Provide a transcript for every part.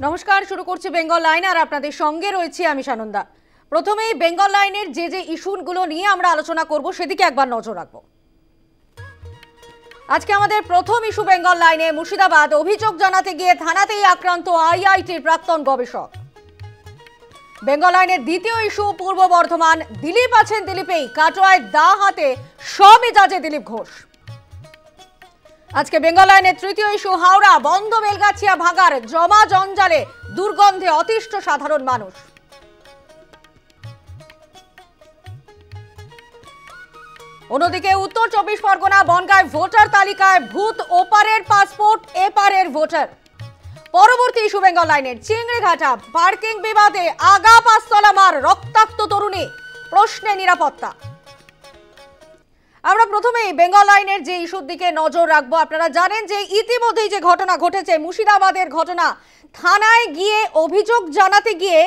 নমস্কার, শুরু করছি বেঙ্গল লাইন আর আপনাদের সঙ্গে রয়েছি আমি সানন্দা। প্রথমেই বেঙ্গল লাইনের যে ইস্যুগুলো নিয়ে আমরা আলোচনা করব সেদিকে একবার নজর রাখবো। আজকে আমাদের প্রথম ইস্যু বেঙ্গল লাইনে মুর্শিদাবাদ। অভিযোগ জানাতে গিয়ে থানাতেই আক্রান্ত আইআইটির প্রাক্তন গবেষক। বেঙ্গল লাইনের দ্বিতীয় ইস্যু পূর্ব বর্ধমান। দিলীপ আছেন দিলীপেই, কাটোয়ায় দা হাতে স্বমেজাজে দিলীপ ঘোষ। আজকে বেঙ্গল লাইনের তৃতীয় ইস্যু হাওড়া। বন্ধ বেলগাছিয়া ভাগার জমা জঞ্জালে দুর্গন্ধে অতিষ্ঠ সাধারণ মানুষ। অন্যদিকে উত্তর 24 পরগনা বনগাঁয় ভোটার তালিকায় ভূত ওপারের পাসপোর্ট এপারের ভোটার। পরবর্তী ইস্যু বেঙ্গল লাইনের চিংড়িঘাটা পার্কিং বিবাদে আগা পাঁচতলা মার রক্তাক্ত তরুণী, প্রশ্নে নিরাপত্তা। আমরা প্রথমেই বেঙ্গল লাইনের যে ইস্যুর দিকে নজর রাখবো। আপনারা জানেন যে ইতিমধ্যেই যে ঘটনা ঘটেছে, মুর্শিদাবাদের ঘটনা। থানায় গিয়ে অভিযোগ জানাতে গিয়ে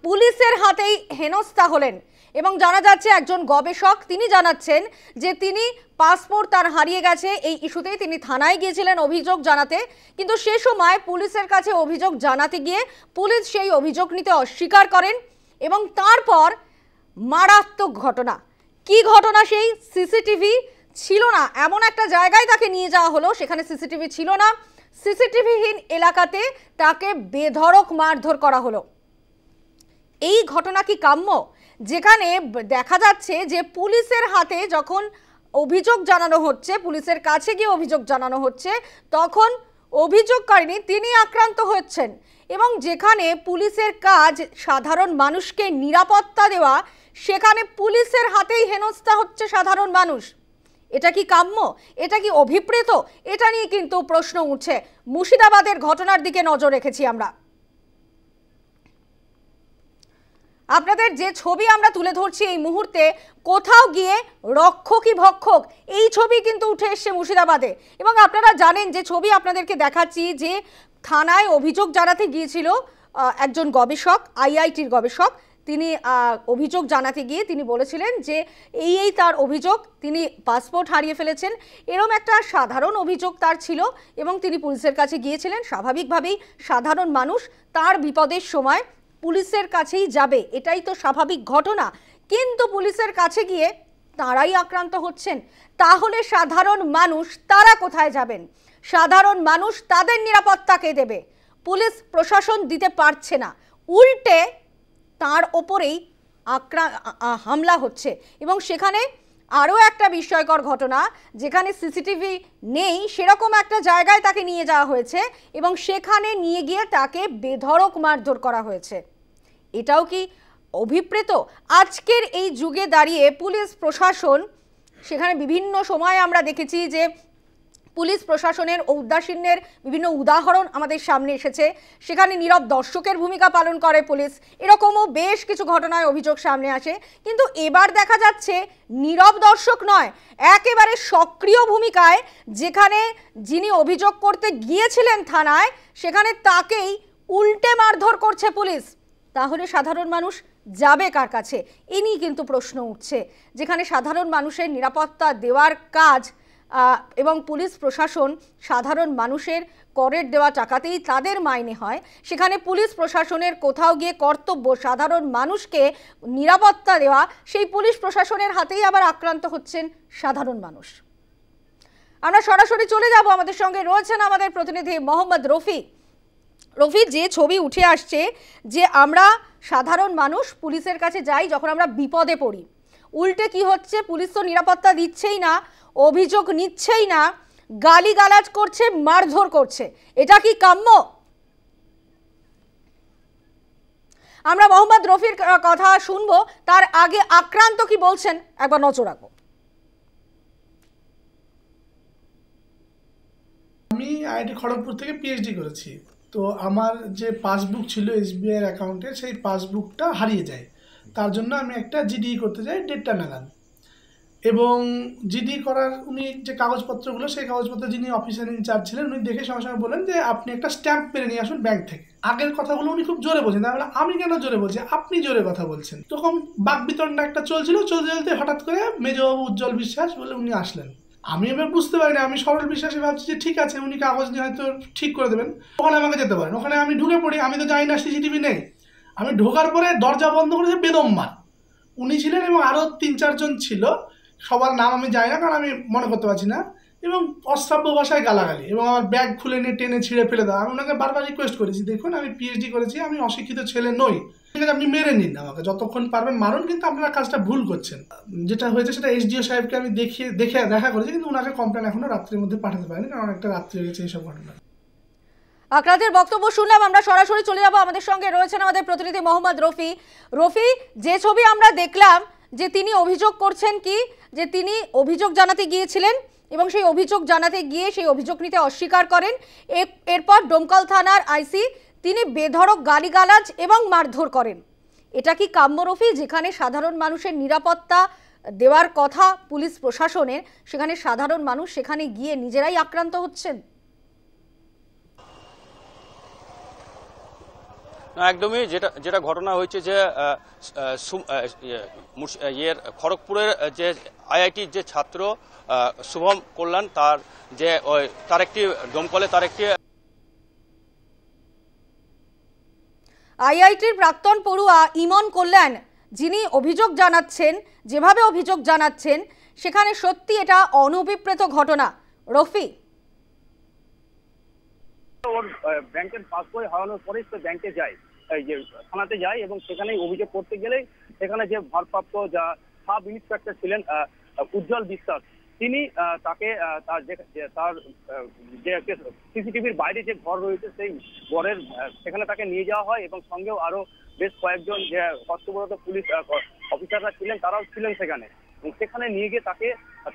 পুলিশের হাতেই হেনস্থা হলেন এবং জানা যাচ্ছে একজন গবেষক তিনি জানাচ্ছেন যে তিনি পাসপোর্ট তার হারিয়ে গেছে। এই ইস্যুতেই তিনি থানায় গিয়েছিলেন অভিযোগ জানাতে, কিন্তু সে সময় পুলিশের কাছে অভিযোগ জানাতে গিয়ে পুলিশ সেই অভিযোগ নিতে অস্বীকার করেন এবং তারপর মারাত্মক ঘটনা। কি ঘটনা? সেই সিসিটিভি ছিল না, এমন একটা জায়গায় তাকে নিয়ে যাওয়া হলো, সেখানে সিসিটিভি ছিল না। সিসিটিভিহীন এলাকাতে তাকে বেধড়ক মারধর করা হলো। এই ঘটনা কি কাম্য? যেখানে দেখা যাচ্ছে যে পুলিশের হাতে যখন অভিযোগ জানানো হচ্ছে, পুলিশের কাছে গিয়ে অভিযোগ জানানো হচ্ছে, তখন অভিযোগকারিনী তিনি আক্রান্ত হচ্ছেন এবং যেখানে পুলিশের কাজ সাধারণ মানুষকে নিরাপত্তা দেওয়া, সেখানে পুলিশের হাতেই হেনস্থা হচ্ছে সাধারণ মানুষ। এটা কি কাম্য? এটা কি অভিপ্রেত? এটা নিয়ে কিন্তু প্রশ্ন উঠছে। মুর্শিদাবাদের ঘটনার দিকে নজর রেখেছি আমরা। আপনাদের যে ছবি আমরা তুলে ধরছি এই মুহূর্তে, কোথাও গিয়ে রক্ষকই ভক্ষক, এই ছবি কিন্তু উঠে এসছে মুর্শিদাবাদে। এবং আপনারা জানেন যে ছবি আপনাদেরকে দেখাচ্ছি, যে থানায় অভিযোগ জানাতে গিয়েছিল একজন গবেষক, আইআইটির গবেষক। তিনি অভিযোগ জানাতে গিয়ে তিনি বলেছিলেন যে এই তার অভিযোগ, তিনি পাসপোর্ট হারিয়ে ফেলেছেন, এরকম একটা সাধারণ অভিযোগ তার ছিল এবং তিনি পুলিশের কাছে গিয়েছিলেন। স্বাভাবিকভাবেই সাধারণ মানুষ তার বিপদের সময় পুলিশের কাছেই যাবে, এটাই তো স্বাভাবিক ঘটনা। কিন্তু পুলিশের কাছে গিয়ে তারাই আক্রান্ত হচ্ছেন। তাহলে সাধারণ মানুষ তারা কোথায় যাবেন? সাধারণ মানুষ তাদের নিরাপত্তা কে দেবে? পুলিশ প্রশাসন দিতে পারছে না, উল্টে তার ওপরেই হামলা হচ্ছে। এবং সেখানে আরও একটা বিস্ময়কর ঘটনা, যেখানে সিসিটিভি নেই সেরকম একটা জায়গায় তাকে নিয়ে যাওয়া হয়েছে এবং সেখানে নিয়ে গিয়ে তাকে বেধড়ক মারধর করা হয়েছে। এটাও কি অভিপ্রেত? আজকের এই যুগে দাঁড়িয়ে পুলিশ প্রশাসন, সেখানে বিভিন্ন সময় আমরা দেখেছি যে পুলিশ প্রশাসনের ঔদাসীন্যের বিভিন্ন উদাহরণ আমাদের সামনে এসেছে। সেখানে নীরব দর্শকের ভূমিকা পালন করে পুলিশ, এরকমও বেশ কিছু ঘটনায় অভিযোগ সামনে আসে। কিন্তু এবার দেখা যাচ্ছে নীরব দর্শক নয়, একেবারে সক্রিয় ভূমিকায়, যেখানে যিনি অভিযোগ করতে গিয়েছিলেন থানায়, সেখানে তাকেই উল্টে মারধর করছে পুলিশ। তাহলে সাধারণ মানুষ যাবে কার কাছে? এ নিয়ে কিন্তু প্রশ্ন উঠছে। যেখানে সাধারণ মানুষের নিরাপত্তা দেওয়ার কাজ এবং পুলিশ প্রশাসন সাধারণ মানুষের করের দেওয়া টাকাতেই তাদের মাইনে হয়, সেখানে পুলিশ প্রশাসনের কোথাও গিয়ে কর্তব্য সাধারণ মানুষকে নিরাপত্তা দেওয়া, সেই পুলিশ প্রশাসনের হাতেই আবার আক্রান্ত হচ্ছেন সাধারণ মানুষ। আমরা সরাসরি চলে যাব, আমাদের সঙ্গে রয়েছেন আমাদের প্রতিনিধি মোহাম্মদ রফি। রফি, যে ছবি উঠে আসছে যে আমরা সাধারণ মানুষ পুলিশের কাছে যাই যখন আমরা বিপদে পড়ি, উল্টে কি হচ্ছে? পুলিশ তো নিরাপত্তা দিচ্ছেই না, অভিযোগ নিচ্ছেই না, গালিগালাজ করছে, মারধর করছে। এটা কি কাম্য? আমরা মোহাম্মদ রফির কথা শুনবো, তার আগে আক্রান্ত কি বলছেন একবার নজর রাখবো। আমি আইআইটি খড়গপুর থেকে পিএইচডি করেছি। তো আমার যে পাসবুক ছিল এসবিআই অ্যাকাউন্টে, সেই পাসবুকটা হারিয়ে যায়। তার জন্য আমি একটা জিডি করতে যাই 1:30 নাগাদ। এবং জিডি করার উনি যে কাগজপত্রগুলো, সেই কাগজপত্র যিনি অফিসার ইনচার্জ ছিলেন, উনি দেখে সঙ্গে সঙ্গে বলেন যে আপনি একটা স্ট্যাম্প মেরে নিয়ে আসুন ব্যাংক থেকে। আগের কথাগুলো উনি খুব জোরে বলছেন, তাই বলে আমি কেন জোরে বলছি, আপনি জোরে কথা বলছেন। তখন বাকবিতণ্ডা একটা চলতে চলতে হঠাৎ করে মেজবাবু উজ্জ্বল বিশ্বাস বলে উনি আসলেন। আমি এবার বুঝতে পারি না, আমি সরল বিশ্বাসে ভাবছি যে ঠিক আছে উনি কাগজ নিয়ে হয়তো ঠিক করে দেবেন, ওখানে আমাকে যেতে পারেন। ওখানে আমি ঢুকে পড়ি, আমি তো জানি না সিসিটিভি নেই। আমি ঢোকার পরে দরজা বন্ধ করেছে বেদম মার। উনি ছিলেন এবং আরও 3-4 জন ছিল, সবার নাম আমি জানি না কারণ আমি মনে করতে পারছি না, এবং অশ্রাব্য ভাষায় গালাগালি এবং আমার ব্যাগ খুলে নিয়ে টেনে ছিঁড়ে ফেলে দেওয়া। আমি ওনাকে বারবার রিকোয়েস্ট করেছি, দেখুন আমি পিএইচডি করেছি, আমি অশিক্ষিত ছেলে নই, ঠিক আছে আপনি মেরে নিন আমাকে, যতক্ষণ পারবেন মারুন, কিন্তু আপনারা কাজটা ভুল করছেন। যেটা হয়েছে সেটা এসডিও সাহেবকে আমি দেখা করেছি, কিন্তু ওনাকে কমপ্লেন এখনো রাত্রির মধ্যে পাঠাতে পারিনি, কারণ অনেকটা রাত্রি হয়ে গেছে এইসব ঘটনা। আপনাদের বক্তব্য শুনলাম, আমরা সরাসরি চলে যাব। আমাদের সঙ্গে রয়েছেন আমাদের প্রতিনিধি মোহাম্মদ রফি। রফি, যে ছবি আমরা দেখলাম যে তিনি অভিযোগ করছেন কি যে তিনি অভিযোগ জানাতে গিয়েছিলেন এবং সেই অভিযোগ জানাতে গিয়ে সেই অভিযোগ নিতে অস্বীকার করেন। এরপর ডোমকল থানার আইসি তিনি বেধড়ক গালিগালাজ এবং মারধর করেন। এটা কি কাম্য রফি? যেখানে সাধারণ মানুষের নিরাপত্তা দেওয়ার কথা পুলিশ প্রশাসনের, সেখানে সাধারণ মানুষ সেখানে গিয়ে নিজেরাই আক্রান্ত হচ্ছেন। না, একদমই যেটা ঘটনা হয়েছে যে খড়গপুরের যে আইআইটির যে ছাত্র শুভম কল্যাণ, তার একটি ডোমকলে তার একটি আইআইটির প্রাক্তন পড়ুয়া ইমন কল্যাণ যিনি অভিযোগ জানাচ্ছেন, যেভাবে অভিযোগ জানাচ্ছেন সেখানে সত্যি এটা অনভিপ্রেত ঘটনা। রফি, ওর ব্যাংকের পাসবই হারানোর পরেই সে ব্যাংকে যায়, এই যে থানাতে যায়, এবং সেখানে অভিযোগ করতে গেলেই সেখানে যে ভারপ্রাপ্ত যা সাব ইন্সপেক্টর ছিলেন উজ্জ্বল বিশ্বাস, তিনি তাকে তার যে সিসিটিভির বাইরে যে ঘর রয়েছে সেই ঘরের সেখানে তাকে নিয়ে যাওয়া হয়, এবং সঙ্গেও আরো বেশ কয়েকজন যে কর্তব্যরত পুলিশ অফিসাররা ছিলেন তারাও ছিলেন সেখানে। সেখানে নিয়ে গিয়ে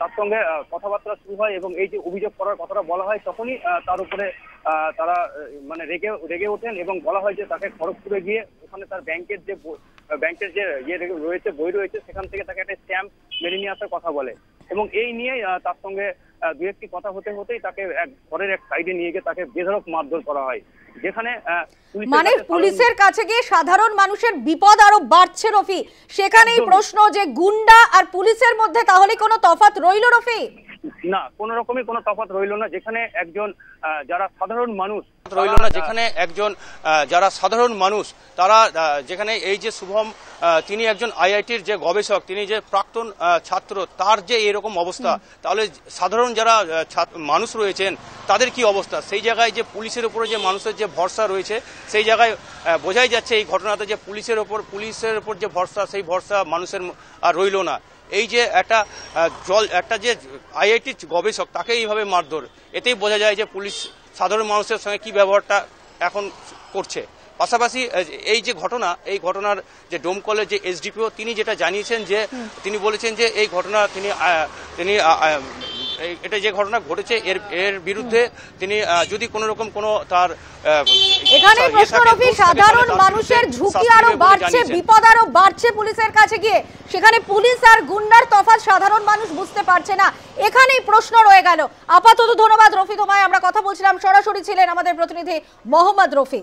তার সঙ্গে কথাবার্তা শুরু হয়, এবং এই যে অভিযোগ করার কথাটা বলা হয় তখনই তার উপরে তারা মানে রেগে ওঠেন, এবং বলা হয় যে তাকে খড়গপুরে গিয়ে ওখানে তার ব্যাংকের যে রয়েছে বই রয়েছে সেখান থেকে তাকে একটা স্ট্যাম্প মেরে নিয়ে আসার কথা বলে, এবং এই নিয়েই তার সঙ্গে দু একটি কথা হতেই তাকে ঘরের এক সাইডে নিয়ে গিয়ে তাকে বেধড়ক মারধর করা হয়, যেখানে মানে পুলিশের কাছে গিয়ে সাধারণ মানুষের বিপদ আরো বাড়ছে। রফি, সেখানেই প্রশ্ন যে গুন্ডা আর পুলিশের মধ্যে তাহলে কোনো তফাৎ রইল? রফি, না, কোন রকমই কোনো তফাৎ রইল না, যেখানে একজন যারা সাধারণ মানুষ তারা যেখানে এই যে শুভম তিনি একজন আইআইটির যে গবেষক, তিনি যে প্রাক্তন ছাত্র, তার যে এরকম অবস্থা, তাহলে সাধারণ যারা মানুষ রয়েছেন তাদের কি অবস্থা? সেই জায়গায় যে পুলিশের উপরে যে মানুষের যে ভরসা রয়েছে, সেই জায়গায় বোঝাই যাচ্ছে এই ঘটনাতে যে পুলিশের উপর যে ভরসা, সেই ভরসা মানুষের আর রইল না। এই যে একটা যে আইআইটির গবেষক, তাকে এইভাবে মারধর, এতেই বোঝা যায় যে পুলিশ সাধারণ মানুষের সঙ্গে কি ব্যবহারটা এখন করছে। পাশাপাশি এই যে এই ঘটনার যে ডোমকলের যে এসডিপিও তিনি যেটা জানিয়েছেন যে তিনি বলেছেন যে এই ঘটনা তিনি এটা যে ঘটনা ঘটেছে এর বিরুদ্ধে তিনি যদি কোন রকম কোনো তার এখানে প্রশ্ন রফি, সাধারণ মানুষের ঝুঁকি আরো বাড়ছে, বিপদ আরো বাড়ছে পুলিশের কাছে গিয়ে, সেখানে পুলিশ আর গুন্ডার তফাৎ সাধারণ মানুষ বুঝতে পারছে না, এখানেই প্রশ্ন রয়ে গেল। আপাতত ধন্যবাদ রফি তোমায়। আমরা কথা বলছিলাম, সরাসরি ছিলেন আমাদের প্রতিনিধি মোহাম্মদ রফি।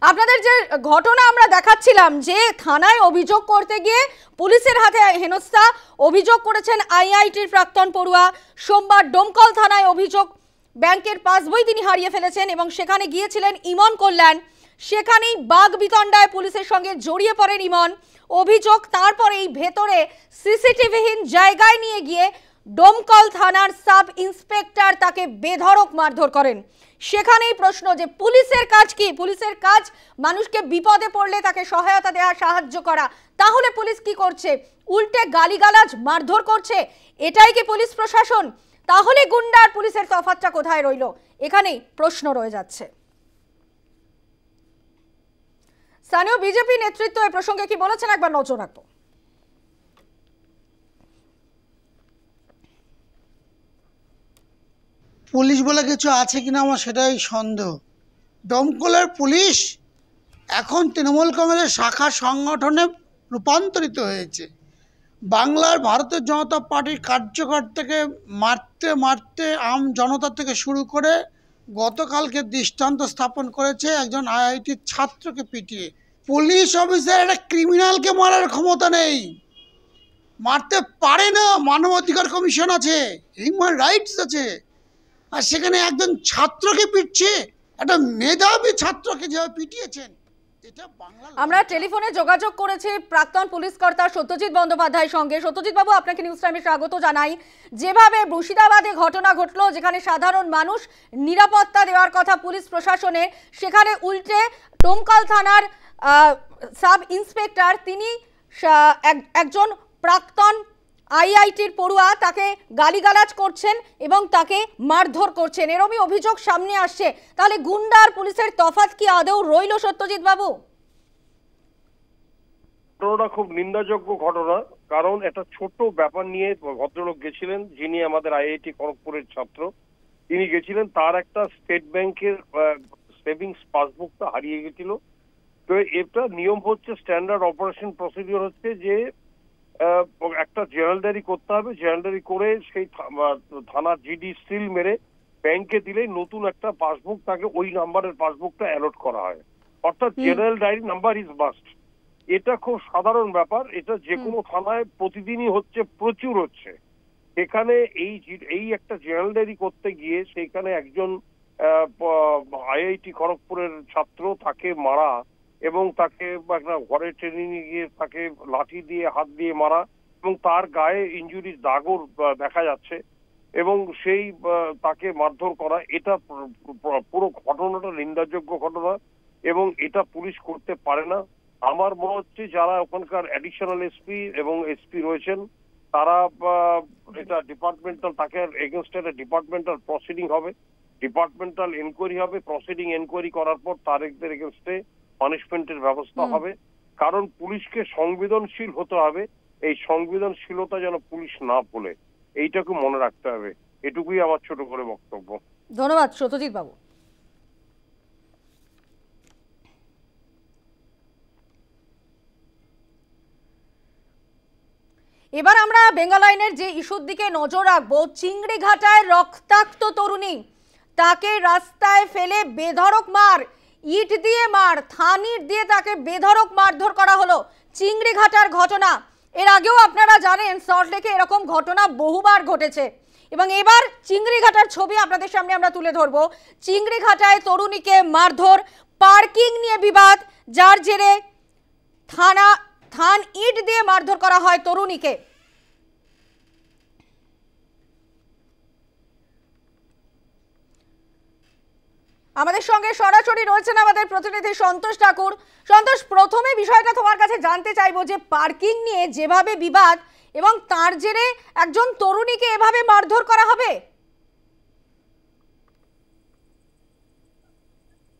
আপনাদের যে ঘটনা আমরা দেখাচ্ছিলাম যে থানায় অভিযোগ করতে গিয়ে পুলিশের হাতে হেনস্থা, অভিযোগ করেছেন আইআইটির প্রাক্তন পড়ুয়া। সোমবার ডোমকল থানায় অভিযোগ, ব্যাংকের পাসবই তিনি হারিয়ে ফেলেছেন এবং সেখানে গিয়েছিলেন ইমন কল্যাণ। সেখানেই বাগবিতণ্ডায় পুলিশের সঙ্গে জড়িয়ে পড়েন ইমন। অভিযোগ তারপরেই ভেতরে সিসিটিভিহীন জায়গায় নিয়ে গিয়ে ডোমকল থানার সাব ইন্সপেক্টর তাকে বেধড়ক মারধর করেন। সেখানেই প্রশ্ন যে পুলিশের কাজ কি? পুলিশের কাজ মানুষকে বিপদে পড়লে তাকে সহায়তা দেওয়া, সাহায্য করা। তাহলে পুলিশ কি করছে? উল্টে গালিগালাজ, মারধর করছে। এটাই কি পুলিশ প্রশাসন? তাহলে গুন্ডা আর পুলিশের তফাৎটা কোথায় রইল? এখানেই প্রশ্ন রয়ে যাচ্ছে। স্থানীয় বিজেপি নেতৃত্ব এই প্রসঙ্গে কি বলেছেন একবার নজর রাখবো। পুলিশ বলে কিছু আছে কিনা আমার সেটাই সন্দেহ। দমকলের পুলিশ এখন তৃণমূল কংগ্রেসের শাখা সংগঠনে রূপান্তরিত হয়েছে। বাংলার ভারতীয় জনতা পার্টির কার্যকর্তাকে মারতে মারতে আম জনতা থেকে শুরু করে গতকালকে দৃষ্টান্ত স্থাপন করেছে একজন আইআইটির ছাত্রকে পিটিয়ে। পুলিশ অফিসার একটা ক্রিমিনালকে মারার ক্ষমতা নেই। মারতে পারে না। মানবাধিকার কমিশন আছে, হিউম্যান রাইটস আছে, আর সেখানে একজন ছাত্রকে পিটছে, একটা মেধাবী ছাত্রকে যেভাবে পিটিয়েছেন, এটা বাংলা। আমরা টেলিফোনে যোগাযোগ করেছি প্রাক্তন পুলিশ কর্তা সত্যজিৎ বন্দ্যোপাধ্যায়ের সঙ্গে। সত্যজিৎ বাবু, আপনাকে নিউজ টাইমে স্বাগত জানাই। যেভাবে মুর্শিদাবাদে ঘটনা ঘটলো, যেখানে সাধারণ মানুষ নিরাপত্তা দেওয়ার কথা পুলিশ প্রশাসনের, সেখানে উল্টে ডোমকল থানার সাব ইন্সপেক্টর, তিনি একজন প্রাক্তন আইআইটির পড়ুয়া, তাকে গালিগালাজ করছেন এবং তাকে মারধর করছেন, এরকমই অভিযোগ সামনে আসছে। তাহলে গুন্ডা আর পুলিশের তফাৎ কি আদৌ রইল সত্যজিৎ বাবু? ঘটনাটা খুব নিন্দাযোগ্য ঘটনা, কারণ একটা ছোট ব্যাপার নিয়ে ভদ্রলোক গেছিলেন, যিনি আমাদের আইআইটি খড়গপুরের ছাত্র, তিনি গেছিলেন, তার একটা স্টেট ব্যাংকের সেভিংস পাসবুকটা হারিয়ে গেছিল। তো এটা নিয়ম হচ্ছে, স্ট্যান্ডার্ড অপারেশন প্রসিডিওর হচ্ছে যে একটা জেনারেল ডায়েরি করতে হবে, জেনারেল ডায়েরি করে সেই থানার জিডি সিল মেরে ব্যাংকে দিলেই নতুন একটা পাসবুক তাকে ওই নাম্বারের পাসবুকটা অ্যালট করা হয়, অর্থাৎ general diary number is must. এটা খুব সাধারণ ব্যাপার, এটা যে কোনো থানায় প্রতিদিনই হচ্ছে, প্রচুর হচ্ছে। এখানে এই একটা জেনারেল ডায়েরি করতে গিয়ে সেখানে একজন আইআইটি খড়গপুরের ছাত্র, তাকে মারা এবং তাকে একটা ঘরে ট্রেনিং এ গিয়ে তাকে লাঠি দিয়ে হাত দিয়ে মারা এবং তার গায়ে ইনজুরি দাগও দেখা যাচ্ছে এবং সেই তাকে মারধর করা, এটা পুরো ঘটনাটা নিন্দাযোগ্য ঘটনা এবং এটা পুলিশ করতে পারে না। আমার মনে হচ্ছে যারা ওখানকার অ্যাডিশনাল এসপি এবং এসপি রয়েছেন, তারা এটা ডিপার্টমেন্টাল, তাকে এগেনস্ট একটা ডিপার্টমেন্টাল প্রসিডিং হবে, ডিপার্টমেন্টাল এনকোয়ারি হবে, প্রসিডিং এনকোয়ারি করার পর তাদের এগেনস্টে পানিশমেন্টের ব্যবস্থা হবে। কারণ পুলিশকে সংবেদনশীল হতে হবে, এই সংবেদনশীলতা যেন পুলিশ না ভুলে, এইটাকে মনে রাখতে হবে। এটুকুই আমার ছোট করে বক্তব্য। ধন্যবাদ সত্যজিৎ বাবু। এবার আমরা বেঙ্গল আইনের যে ইস্যুর দিকে নজর রাখবো, চিংড়িঘাটায় রক্তাক্ত তরুণী, তাকে রাস্তায় ফেলে বেধড়ক মার, ইট দিয়ে মার, থানির দিয়ে তাকে বেধড়ক মারধর করা হলো। চিংড়িঘাটার ঘটনা, এর আগেও আপনারা জানেন সল্টলেকে এরকম ঘটনা বহুবার ঘটেছে এবং এবার চিংড়িঘাটার ছবি আপনাদের সামনে আমরা তুলে ধরবো। চিংড়িঘাটায় তরুণীকে মারধর, পার্কিং নিয়ে বিবাদ, যার জেরে থান ইট দিয়ে মারধর করা হয় তরুণীকে। আমাদের সঙ্গে সরাসরি রয়েছেন আমাদের প্রতিনিধি সন্তোষ ঠাকুর। সন্তোষ, প্রথমে বিষয়টা তোমার কাছে জানতে চাইবো যে পার্কিং নিয়ে যেভাবে বিবাদ এবং তার জেরে একজন তরুণীকে এভাবে মারধর করা হবে?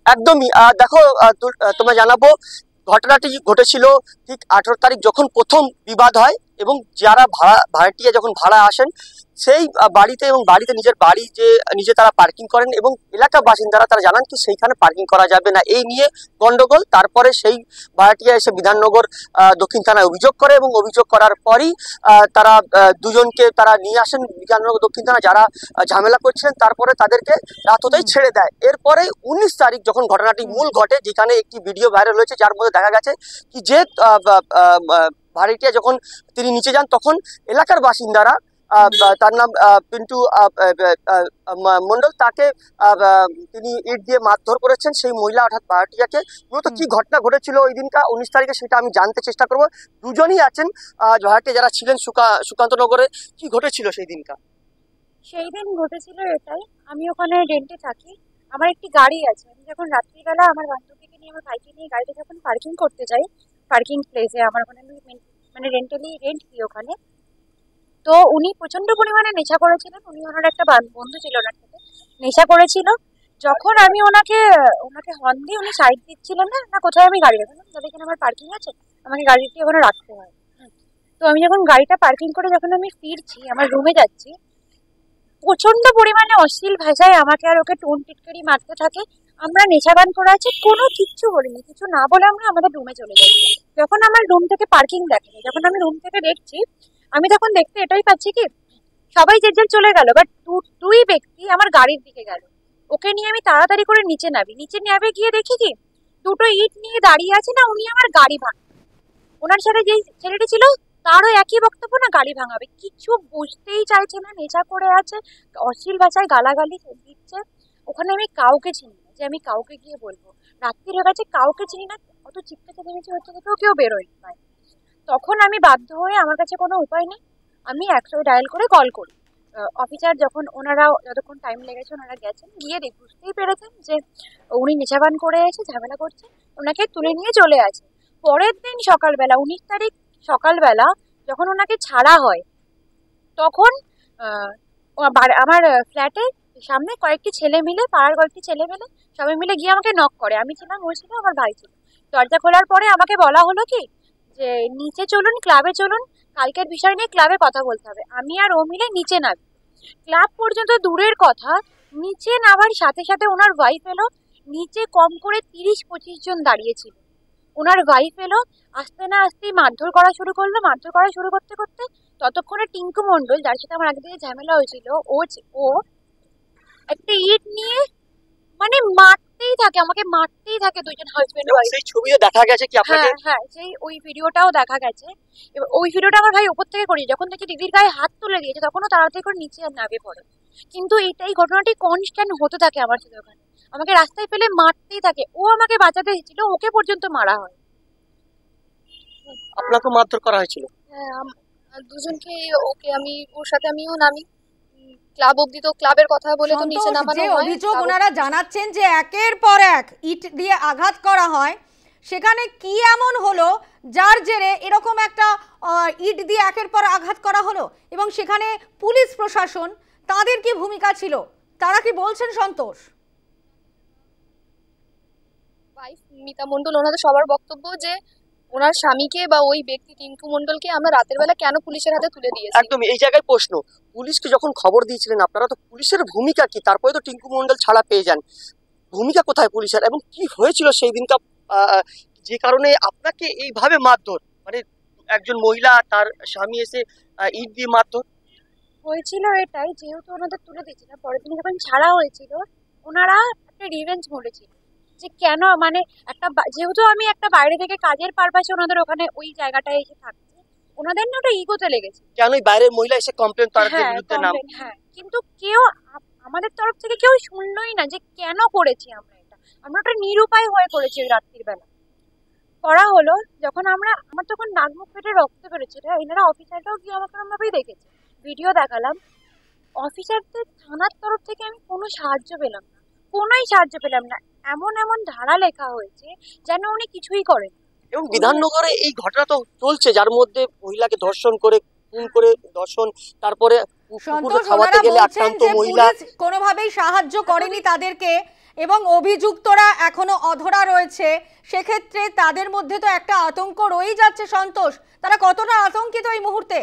একদমই। দেখো, তোমায় জানাবো, ঘটনাটি ঘটেছিল ঠিক 18 তারিখ, যখন প্রথম বিবাদ হয় এবং যারা ভাড়াটিয়া যখন ভাড়া আসেন সেই বাড়িতে, এবং বাড়িতে নিজে তারা পার্কিং করেন এবং এলাকার বাসিন্দারা তারা জানান কি সেইখানে পার্কিং করা যাবে না, এই নিয়ে গন্ডগোল। তারপরে সেই ভাড়াটিয়া এসে বিধাননগর দক্ষিণ থানায় অভিযোগ করে এবং অভিযোগ করার পরই তারা দুজনকে তারা নিয়ে আসেন বিধাননগর দক্ষিণ থানা, যারা ঝামেলা করছিলেন। তারপরে তাদেরকে রাততেই ছেড়ে দেয়। এরপরে 19 তারিখ যখন ঘটনাটি মূল ঘটে, যেখানে একটি ভিডিও ভাইরাল হয়েছে, যার মধ্যে দেখা গেছে কি যে ভাড়াটিয়া যখন তিনি নিচে যান, তখন এলাকার বাসিন্দারা, তার নাম পিন্টু মন্ডল, তাকে তিনি ইট দিয়ে মারধর করেছেন সেই মহিলা অর্থাৎ ভাড়াটিয়াকে। মূলত কি ঘটনা ঘটেছিল ওই দিনটা 19 তারিখে, সেটা আমি জানতে চেষ্টা করবো। দুজনই আছেন ভাড়াটিয়া যারা ছিলেন সুকান্তনগরে। কি ঘটেছিল সেই দিনটা? সেই দিন ঘটেছিল এটাই, আমি ওখানে রেন্টে থাকি, আমার একটি গাড়ি আছে। আমি যখন রাত্রিবেলা আমার বান্ধবীকে নিয়ে, আমার ভাইকে নিয়ে গাড়িতে যখন পার্কিং করতে যাই, পার্কিং প্লেসে আমার ওখানে মানে রেন্ট দিই ওখানে, তো উনি প্রচন্ড পরিমাণে নেশা করেছিলেন। উনি ওনার একটা বন্ধু ছিল, ওনার সাথে নেশা করেছিল। যখন আমি ওনাকে হর্ন দিই, উনি সাইড দিচ্ছিলেন না কোথায় আমি গাড়ি রাখলাম, তাহলে এখানে আমার পার্কিং আছে, আমাকে গাড়িটি ওখানে রাখতে হয়। তো আমি যখন গাড়িটা পার্কিং করে যখন আমি ফিরছি, আমার রুমে যাচ্ছি, প্রচন্ড পরিমাণে অশ্লীল ভাষায় আমাকে আর ওকে টোন টিটকারি মারতে থাকে। আমরা নেশাবান করে আছি, কোনো কিচ্ছু বলিনি, কিছু না বলে আমরা আমাদের রুমে চলে যাই। যখন আমার রুম থেকে পার্কিং দেখেনি, যখন আমি রুম থেকে দেখছি, আমি তখন দেখতে এটাই পাচ্ছি কি সবাই যে চলে গেল, বাট দুই ব্যক্তি আমার গাড়ির দিকে গেল। ওকে নিয়ে আমি তাড়াতাড়ি করে নিচে নামে গিয়ে দেখি কি দুটো ইট নিয়ে দাঁড়িয়ে আছে না, উনি আমার গাড়ি ভাঙ। ওনার সাথে যে ছেলেটি ছিল তারও একই বক্তব্য, না গাড়ি ভাঙাবে। কিছু বুঝতেই চাইছে না, নেশা করে আছে, অশ্লীল ভাষায় গালাগালি দিচ্ছে। ওখানে আমি কাউকে চিনি না যে আমি কাউকে গিয়ে বলবো, রাত্রির হয়ে গেছে, কাউকে চিনি না, অত চিৎকার চেঁচামেচি হচ্ছে কোথাও, কেউ বেরোয়নি পায়। তখন আমি বাধ্য হয়ে, আমার কাছে কোনো উপায় নেই, আমি 100 ডায়াল করে কল করি। অফিসার যখন, ওনারা যতক্ষণ টাইম লেগেছে, ওনারা গেছেন, গিয়ে বুঝতেই পেরেছেন যে উনি নেশাবান করে এসে ঝামেলা করছে, ওনাকে তুলে নিয়ে চলে আসে। পরের দিন সকালবেলা, 19 তারিখ সকালবেলা যখন ওনাকে ছাড়া হয়, তখন আমার ফ্ল্যাটে সামনে কয়েকটি ছেলে মিলে, পাড়ার কয়েকটি ছেলে মিলে সবাই মিলে গিয়ে আমাকে নক করে। আমি ছিলাম, ও ছিল, আমার ভাই ছিল। দরজা খোলার পরে আমাকে বলা হলো কি যে নিচে চলুন, ক্লাবে চলুন, কালকের বিষয় নিয়ে ক্লাবে কথা বলতে হবে। আমি আর ও মিলে নিচে নামি। ক্লাব পর্যন্ত দূরের কথা, নিচে নামার সাথে সাথে ওনার ওয়াইফ এলো। নিচে কম করে 30-25 জন দাঁড়িয়েছিল। ওনার ওয়াইফ এলো, আসতে না আসতেই মারধর করা শুরু করলো। মারধর করা শুরু করতে করতে ততক্ষণে টিঙ্কু মণ্ডল, যার সাথে আমার আগে থেকে ঝামেলা হয়েছিল, ও একটা ইট নিয়ে মানে মারতেই থাকে, আমাকে মারতেই থাকে, দুইজন হাজবেন্ড ওয়াইফ। সেই ছবিও দেখা গেছে কি আপনাকে? হ্যাঁ, সেই ওই ভিডিওটাও দেখা গেছে। এবার ওই ভিডিওটা আমার ভাই উপর থেকে করি, যখন দেখি দিদির গায়ে হাত তুলে দিয়েছে, তখনও তাড়াতাড়ি করে নিচে নামে পড়ে। কিন্তু এই ঘটনাটি কনস্ট্যান্ট হতে থাকে আমার সাথে। ওখানে আমাকে রাস্তায় ফেলে মারতেই থাকে। ও আমাকে বাঁচাতে এসেছিল, ওকে পর্যন্ত মারা হয়। আপনাকে মারধর করা হয়েছিল? হ্যাঁ, দুজনকে, ওকে আমি, ওর সাথে আমিও নামি ক্লাব অব্দি। তো ক্লাবের কথা বলে তো নিচে সন্তোষ, নামানো যে হয়। অভিযোগ ওনারা জানাচ্ছেন যে একের পর এক ইট দিয়ে আঘাত করা হয়, সেখানে কি এমন হলো যার জেরে এরকম একটা ইট দিয়ে একের পর আঘাত করা হলো, এবং সেখানে পুলিশ প্রশাসন, তাদের কি ভূমিকা ছিল, তারা কি বলছেন সন্তোষ? ওয়াইফ মিতা মণ্ডল, ওনাদের সবার বক্তব্য যে ওনার স্বামীকে বা ওই ব্যক্তি টিঙ্কু মণ্ডলকে আমরা রাতের বেলা কেন পুলিশের হাতে তুলে দিয়েছি। একদমই, এই জায়গায় প্রশ্ন, পুলিশকে যখন খবর দিয়েছিলেন আপনারা, তো পুলিশের ভূমিকা কি? তারপরে তো টিঙ্কু মণ্ডল ছাড়া পেয়ে যান, ভূমিকা কোথায় পুলিশের? এবং কি হয়েছিল সেই দিনটা, যে কারণে আপনাকে এইভাবে মারধর, মানে একজন মহিলা তার স্বামী এসে ইট দিয়ে মারধর? হয়েছিল এটাই, যেহেতু ওনাদের তুলে দিয়েছিল, পরের দিন যখন ছাড়া হয়েছিল, ওনারা একটা রিভেঞ্জ মরেছিল যে কেন, মানে যেহেতু আমি একটা বাইরে থেকে কাজের পারপাসে ওনাদের ওখানে ওই জায়গাটায় এসে থাকছি, ওনাদের না ওটা ইগোতে লেগেছে। কেন বাইরের মহিলা এসে কমপ্লেন তার বিরুদ্ধে নাম? হ্যাঁ, কিন্তু কেউ আমাদের তরফ থেকে কেউ শুনলোই না যে কেন করেছি আমরা এটা। আমরা ওটা নিরুপায় হয়ে করেছি ওই রাত্রির বেলা। করা হলো যখন আমার তখন নাক মুখ ফেটে রক্ত বেরোচ্ছিল, এনারা অফিসারটাও গিয়ে আমাকে ভাবেই দেখেছে, ভিডিও দেখালাম। অফিসারদের থানার তরফ থেকে আমি কোনো সাহায্য পেলাম না, কোনোই সাহায্য পেলাম না। এমন এমন ধারা লেখা হয়েছে যেন উনি কিছুই করেন। এবং বিধাননগরে এই ঘটনা তো চলছে, যার মধ্যে মহিলাকে ধর্ষণ করে, খুন করে ধর্ষণ, তারপরে সন্তোষ, খাওয়াতে ওনারা গেলে বলছেন আক্রান্ত যে মহিলা। পুলিশ কোনোভাবেই সাহায্য করেনি তাদেরকে, এবং অভিযুক্তরা এখনো অধরা রয়েছে। সেক্ষেত্রে তাদের মধ্যে তো একটা আতঙ্ক রয়েই যাচ্ছে সন্তোষ, তারা কতটা আতঙ্কিত এই মুহূর্তে?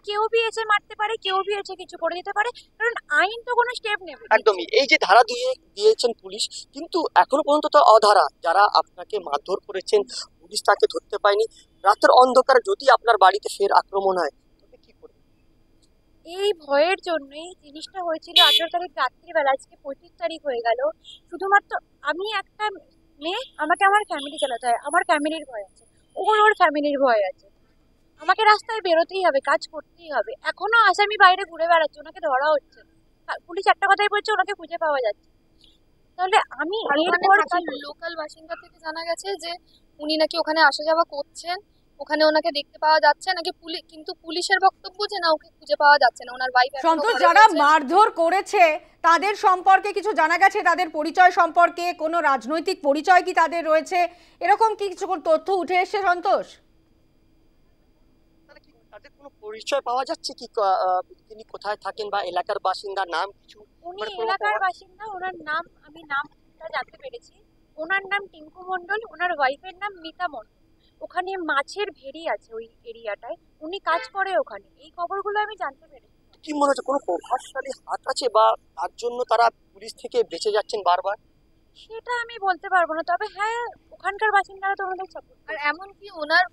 কেউ বি এসে মারতে পারে, কেউ বি এসে কিছু করে দিতে পারে, কারণ আইন তো কোনো স্টেপ নেবে। একদমই, এই যে ধারা দিয়েছেন পুলিশ, কিন্তু এখনো পর্যন্ত তো অধারা। যারা আপনাকে মারধর করেছেন, পুলিশ তাকে ধরতে পায়নি। রাতের অন্ধকারে যদি আপনার বাড়িতে ফের আক্রমণ হয়, তবে কি করবে? এই ভয়ের জন্যই জিনিসটা হয়েছিল 18 তারিখ রাত্রিবেলা, আজকে 25 তারিখ হয়ে গেল। শুধুমাত্র আমি একটা মেয়ে, আমাকে আমার ফ্যামিলি চালাতে হয়, আমার ফ্যামিলির ভয় আছে, ওর ফ্যামিলির ভয় আছে। আমাকে রাস্তায় বেরোতেই হবে, কাজ করতেই হবে। এখনো আসামি বাইরে ঘুরে বেড়াচ্ছে, ওনাকে ধরা হচ্ছে, পুলিশ একটা কথাই বলছে, ওনাকে খুঁজে পাওয়া যাচ্ছে। তাহলে আমি লোকাল বাসিন্দা থেকে জানা গেছে যে উনি নাকি ওখানে আসা যাওয়া করছেন, ওখানে ওনাকে দেখতে পাওয়া যাচ্ছে নাকি, কিন্তু পুলিশের বক্তব্য যে না, ওকে খুঁজে পাওয়া যাচ্ছে না। ওনার ওয়াইফ সন্তোষ, যারা মারধর করেছে তাদের সম্পর্কে কিছু জানা গেছে? তাদের পরিচয় সম্পর্কে কোনো রাজনৈতিক পরিচয় কি তাদের রয়েছে, এরকম কি কিছু তথ্য উঠে এসেছে সন্তোষ? তাদের কোনো পরিচয় পাওয়া যাচ্ছে কি? তিনি কোথায় থাকেন বা এলাকার বাসিন্দা, নাম কিছু? উনি এলাকার বাসিন্দা, ওনার নাম, আমি নামটা জানতে পেরেছি। ওনার নাম টিঙ্কু মণ্ডল, ওনার ওয়াইফের নাম মিতা মণ্ডল। ওখানে মাছের ভেড়ি আছে ওই এরিয়াটায়, উনি কাজ করে ওখানে। এই খবরগুলো আমি জানতে পেরেছি। কি মনে হচ্ছে কোনো প্রভাবশালী হাত আছে, বা তার জন্য তারা পুলিশ থেকে বেঁচে যাচ্ছেন বারবার? সেটা আমি বলতে পারবো না, তবে হ্যাঁ, ওখানকার বাসিন্দারা তো ওনাদের সাপোর্ট। আর এমনকি ওনার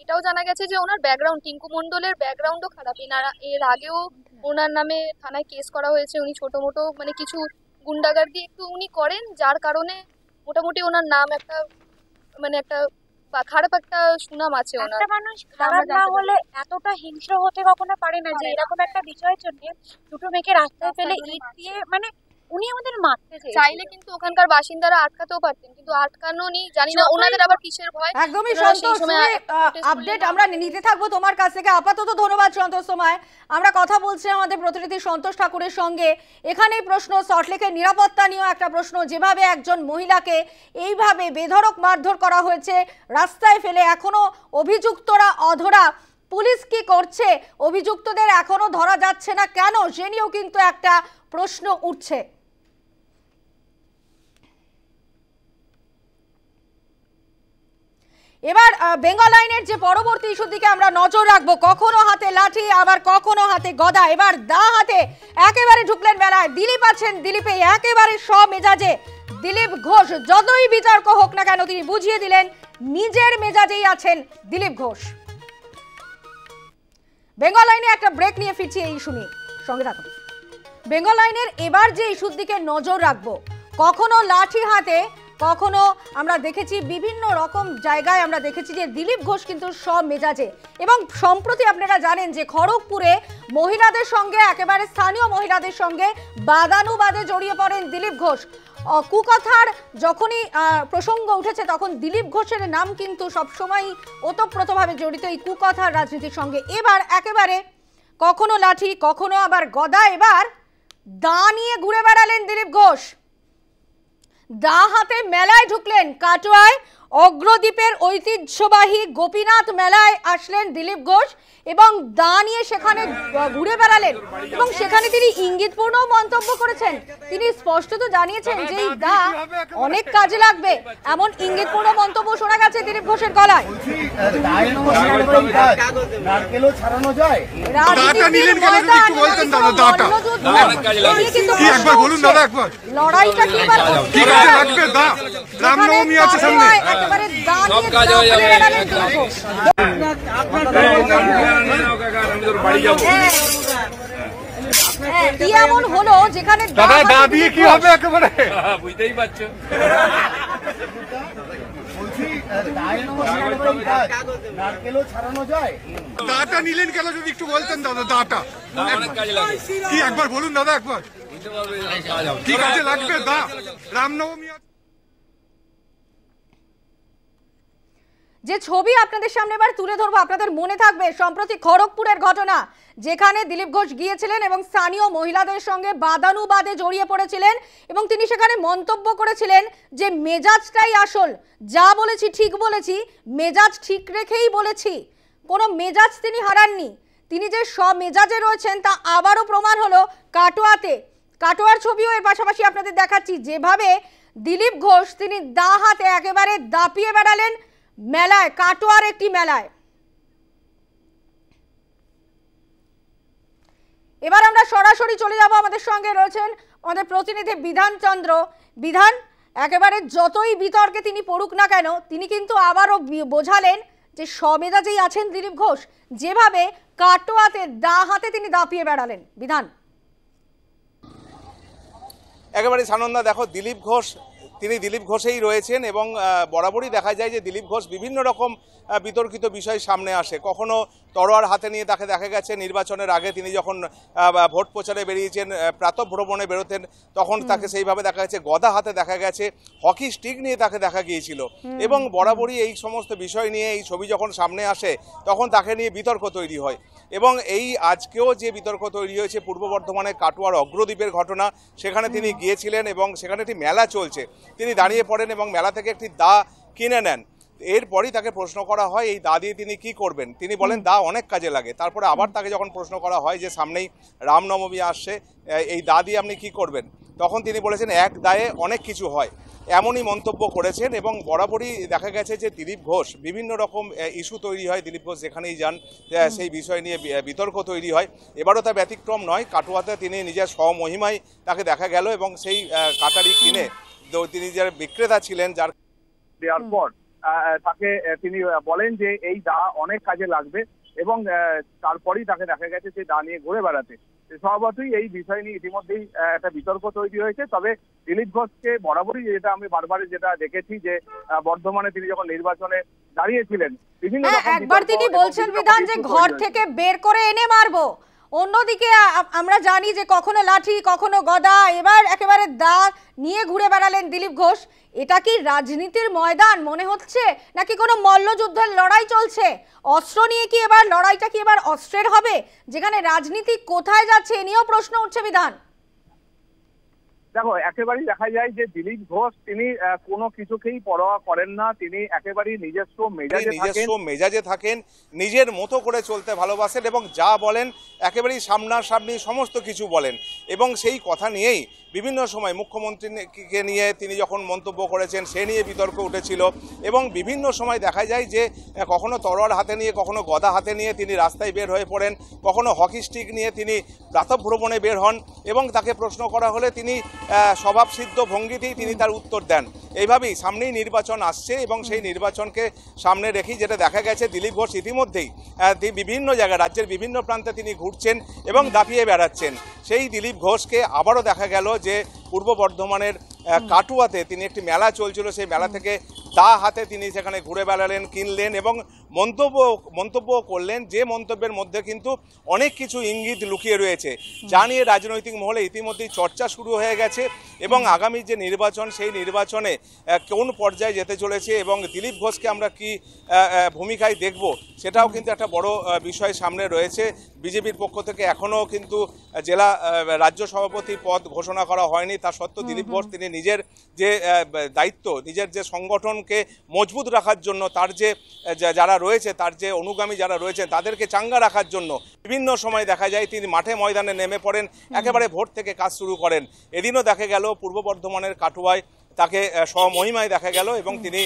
এটাও জানা গেছে যে ওনার ব্যাকগ্রাউন্ড, টিঙ্কু মণ্ডলের ব্যাকগ্রাউন্ডও খারাপ। এর আগেও ওনার নামে থানায় কেস করা হয়েছে। উনি ছোট মোটো মানে কিছু গুন্ডাগার্দি একটু উনি করেন, যার কারণে মোটামুটি ওনার নাম একটা খারাপ একটা সুনাম আছে ওনার। একটা মানুষ খারাপ না হলে এতটা হিংস্র হতে কখনো পারে না যে এরকম একটা বিষয়ের জন্য দুটো মেয়েকে রাস্তায় ফেলে ইট দিয়ে, মানে উনি আমাদের মারতে চাইলে কিন্তু ওখানকার বাসিন্দারা আটকাতেও পারতেন, কিন্তু আটকানো নেই। জানি না ওনাদের আবার কিসের ভয়। একদমই সন্তোষ, আপডেট আমরা নিতে থাকবো তোমার কাছ থেকে। আপাতত ধন্যবাদ সন্তোষ তোমায়। আমরা কথা বলছি আমাদের প্রতিনিধি সন্তোষ ঠাকুরের সঙ্গে। এখানেই প্রশ্ন, সল্টলেকের নিরাপত্তা নিয়েও একটা প্রশ্ন। যেভাবে একজন মহিলাকে এইভাবে বেধড়ক মারধর করা হয়েছে রাস্তায় ফেলে, এখনো অভিযুক্তরা অধরা, পুলিশ কি করছে? অভিযুক্তদের এখনো ধরা যাচ্ছে না কেন? সে নিয়েও কিন্তু একটা প্রশ্ন উঠছে। এবার বেঙ্গল লাইনের যে পরবর্তী ইস্যুর দিকে আমরা নজর রাখবো। কখনো হাতে লাঠি, আবার কখনো হাতে গদা। এবার দা হাতে একেবারে ঢুকলেন মেলায়। দিলীপ আছেন, দিলীপে একেবারে মেজাজে। দিলীপ ঘোষ, যতই বিতর্ক হোক না কেন, তিনি বুঝিয়ে দিলেন নিজের মেজাজেই আছেন দিলীপ ঘোষ। বেঙ্গল লাইনে একটা ব্রেক নিয়ে ফিরছি এই ইস্যু নিয়ে, সঙ্গে থাকুন। বেঙ্গল লাইনের এবার যে ইস্যুর দিকে নজর রাখবো, কখনো লাঠি হাতে, কখনো আমরা দেখেছি বিভিন্ন রকম জায়গায় আমরা দেখেছি যে দিলীপ ঘোষ কিন্তু সব মেজাজে। এবং সম্প্রতি আপনারা জানেন যে খড়গপুরে মহিলাদের সঙ্গে, একেবারে স্থানীয় মহিলাদের সঙ্গে বাদানুবাদে জড়িয়ে পড়েন দিলীপ ঘোষ। কুকথার যখনই প্রসঙ্গ উঠেছে তখন দিলীপ ঘোষের নাম কিন্তু সবসময় ওতপ্রোতভাবে জড়িত এই কুকথার রাজনীতির সঙ্গে। এবার একেবারে কখনো লাঠি, কখনো আবার গদা, এবার দা নিয়ে ঘুরে বেড়ালেন দিলীপ ঘোষ। দা হাতে মেলায় ঢুকলেন। কাটোয়ায় অগ্রদ্বীপের ঐতিহ্যবাহী গোপীনাথ মেলায় আসলেন দিলীপ ঘোষ এবং দা নিয়ে সেখানে ঘুরে বেড়ালেন এবং সেখানে তিনি ইঙ্গিতপূর্ণ মন্তব্য করেছেন। তিনি স্পষ্টত জানিয়েছেন যে এই দা অনেক কাজে লাগবে, এমন ইঙ্গিতপূর্ণ মন্তব্য শোনা গেছে দিলীপ ঘোষের গলায়। লড়াইটা কি রামনবমী আছে সামনে, একেবারে দা নিয়ে বেড়ালেন দিলীপ ঘোষ। কি এমন হলো যেখানে দা দিয়ে কি হবে একেবারে বুঝতেই পারছো। দাটা নিলেন কেন যদি একটু বলতেন দাদা? দাটা কি একবার বলুন দাদা, একবার কি কাজে লাগবে দা? রামনবমী যে ছবি আপনাদের সামনে এবার তুলে ধরবো, আপনাদের মনে থাকবে সম্প্রতি খড়গপুরের ঘটনা, যেখানে দিলীপ ঘোষ গিয়েছিলেন এবং স্থানীয় মহিলাদের সঙ্গে বাদানুবাদে জড়িয়ে পড়েছিলেন এবং তিনি সেখানে মন্তব্য করেছিলেন যে মেজাজটাই আসল, যা বলেছি ঠিক বলেছি, মেজাজ ঠিক রেখেই বলেছি, কোনো মেজাজ তিনি হারাননি। তিনি যে মেজাজে রয়েছেন তা আবারও প্রমাণ হলো কাটোয়াতে। কাটোয়ার ছবিও এর পাশাপাশি আপনাদের দেখাচ্ছি, যেভাবে দিলীপ ঘোষ তিনি দা হাতে একেবারে দাপিয়ে বেড়ালেন মেলায়, কাটোয়ার একটি মেলায়। এবার আমরা সরাসরি চলে যাব, আমাদের সঙ্গে রয়েছেন আমাদের প্রতিনিধি বিধান চন্দ্র। বিধান, একেবারে যতই বিতর্কে তিনি পড়ুক না কেন, তিনি কিন্তু আবারও বোঝালেন যে সমেজাজেই আছেন দিলীপ ঘোষ, যেভাবে কাটোয়াতে দা হাতে তিনি দাপিয়ে বেড়ালেন। বিধান, একেবারে সানন্দা, দেখো দিলীপ ঘোষ তিনি দিলীপ ঘোষেই রয়েছেন এবং বরাবরই দেখা যায় যে দিলীপ ঘোষ বিভিন্ন রকম বিতর্কিত বিষয় সামনে আসে। কখনো তরোয়ার হাতে নিয়ে তাকে দেখা গেছে নির্বাচনের আগে তিনি যখন ভোট প্রচারে বেরিয়েছেন, প্রাতঃভ্রমণে বেরোতেন, তখন তাকে সেইভাবে দেখা গেছে। গদা হাতে দেখা গেছে, হকি স্টিক নিয়ে তাকে দেখা গিয়েছিল এবং বরাবরই এই সমস্ত বিষয় নিয়ে এই ছবি যখন সামনে আসে তখন তাকে নিয়ে বিতর্ক তৈরি হয়। এবং এই আজকেও যে বিতর্ক তৈরি হয়েছে পূর্ব বর্ধমানে কাটোয়ার অগ্রদ্বীপের ঘটনা, সেখানে তিনি গিয়েছিলেন এবং সেখানে একটি মেলা চলছে, তিনি দাঁড়িয়ে পড়েন এবং মেলা থেকে একটি দা কিনে নেন। এরপরই তাকে প্রশ্ন করা হয় এই দা দিয়ে তিনি কি করবেন। তিনি বলেন দা অনেক কাজে লাগে। তারপরে আবার তাকে যখন প্রশ্ন করা হয় যে সামনেই রামনবমী আসছে, এই দা দিয়ে আপনি কি করবেন, তখন তিনি বলেছেন এক দায়ে অনেক কিছু হয়, এমনই মন্তব্য করেছেন। এবং বরাবরই দেখা গেছে যে দিলীপ ঘোষ বিভিন্ন রকম ইস্যু তৈরি হয়, দিলীপ ঘোষ যেখানেই যান সেই বিষয় নিয়ে বিতর্ক তৈরি হয়। এবারও তা ব্যতিক্রম নয়। কাটোয়াতে তিনি নিজের স্বমহিমায় তাকে দেখা গেল এবং সেই কাটারি কিনে তিনি যার বিক্রেতা ছিলেন, যার দেওয়ার পর তাকে তিনি বলেন যে এই দা অনেক কাজে লাগবে এবং তারপরেই তাকে দেখা গেছে যে দা নিয়ে ঘুরে বেড়াতে। স্বভাবতই এই বিষয় নিয়ে ইতিমধ্যেই একটা বিতর্ক তৈরি হয়েছে। তবে দিলীপ ঘোষকে বরাবরই যেটা আমি বারবার যেটা দেখেছি যে বর্ধমানে তিনি যখন নির্বাচনে দাঁড়িয়েছিলেন বিভিন্ন একবার তিনি বলছেন বিধান যে ঘর থেকে বের করে এনে মারবো, অন্যদিকে আমরা জানি যে কখনো লাঠি কখনো গদা, এবার একেবারে দা নিয়ে ঘুরে বেড়ালেন দিলীপ ঘোষ। এটা কি রাজনীতির ময়দান মনে হচ্ছে নাকি কোনো মল্লযুদ্ধের লড়াই চলছে? অস্ত্র নিয়ে কি এবার লড়াইটা কি এবার অস্ত্রের হবে, যেখানে রাজনীতি কোথায় যাচ্ছে এ নিয়েও প্রশ্ন উঠছে বিধান। দেখো, একেবারেই দেখা যায় যে দিলীপ ঘোষ তিনি কোনো কিছুকেই পরোয়া করেন না, তিনি একেবারেই নিজস্ব মেজাজে থাকেন, নিজের মতো করে চলতে ভালোবাসেন এবং যা বলেন একেবারেই সামনাসামনি সমস্ত কিছু বলেন। এবং সেই কথা নিয়েই বিভিন্ন সময় মুখ্যমন্ত্রীকে নিয়ে তিনি যখন মন্তব্য করেছেন সে নিয়ে বিতর্ক উঠেছিল এবং বিভিন্ন সময় দেখা যায় যে কখনো তরোয়াল হাতে নিয়ে কখনো গদা হাতে নিয়ে তিনি রাস্তায় বের হয়ে পড়েন, কখনো হকি স্টিক নিয়ে তিনি প্রাতঃভ্রমণে বের হন এবং তাকে প্রশ্ন করা হলে তিনি স্বভাবসিদ্ধ ভঙ্গিতেই তিনি তার উত্তর দেন। এইভাবেই সামনেই নির্বাচন আসছে এবং সেই নির্বাচনকে সামনে রেখেই যেটা দেখা গেছে দিলীপ ঘোষ ইতিমধ্যেই বিভিন্ন জায়গায় রাজ্যের বিভিন্ন প্রান্তে তিনি ঘুরছেন এবং দাপিয়ে বেড়াচ্ছেন। সেই দিলীপ ঘোষকে আবারও দেখা গেল যে পূর্ব বর্ধমানের কাটুয়াতে তিনি একটি মেলা চলছিল, সেই মেলা থেকে দা হাতে তিনি সেখানে ঘুরে বেড়ালেন, কিনলেন এবং মন্তব্য করলেন, যে মন্তব্যের মধ্যে কিন্তু অনেক কিছু ইঙ্গিত লুকিয়ে রয়েছে, যা নিয়ে রাজনৈতিক মহলে ইতিমধ্যেই চর্চা শুরু হয়ে গেছে এবং আগামী যে নির্বাচন সেই নির্বাচনে কোন পর্যায়ে যেতে চলেছে এবং দিলীপ ঘোষকে আমরা কি ভূমিকায় দেখব সেটাও কিন্তু একটা বড় বিষয় সামনে রয়েছে। বিজেপির পক্ষ থেকে এখনও কিন্তু জেলা রাজ্য সভাপতি পদ ঘোষণা করা হয়নি, তা সত্ত্বেও দিলীপ ঘোষ তিনি নিজের যে দায়িত্ব, নিজের যে সংগঠনকে মজবুত রাখার জন্য তার যে যারা রয়েছে, তার যে অনুগামী যারা রয়েছে তাদেরকে চাঙ্গা রাখার জন্য বিভিন্ন সময় দেখা যায় তিনি মাঠে ময়দানে নেমে পড়েন, একেবারে ভোর থেকে কাজ শুরু করেন। এদিনও দেখা গেল পূর্ব বর্ধমানের কাটুয়ায় তাকে স্বমহিমায় দেখা গেল এবং তিনি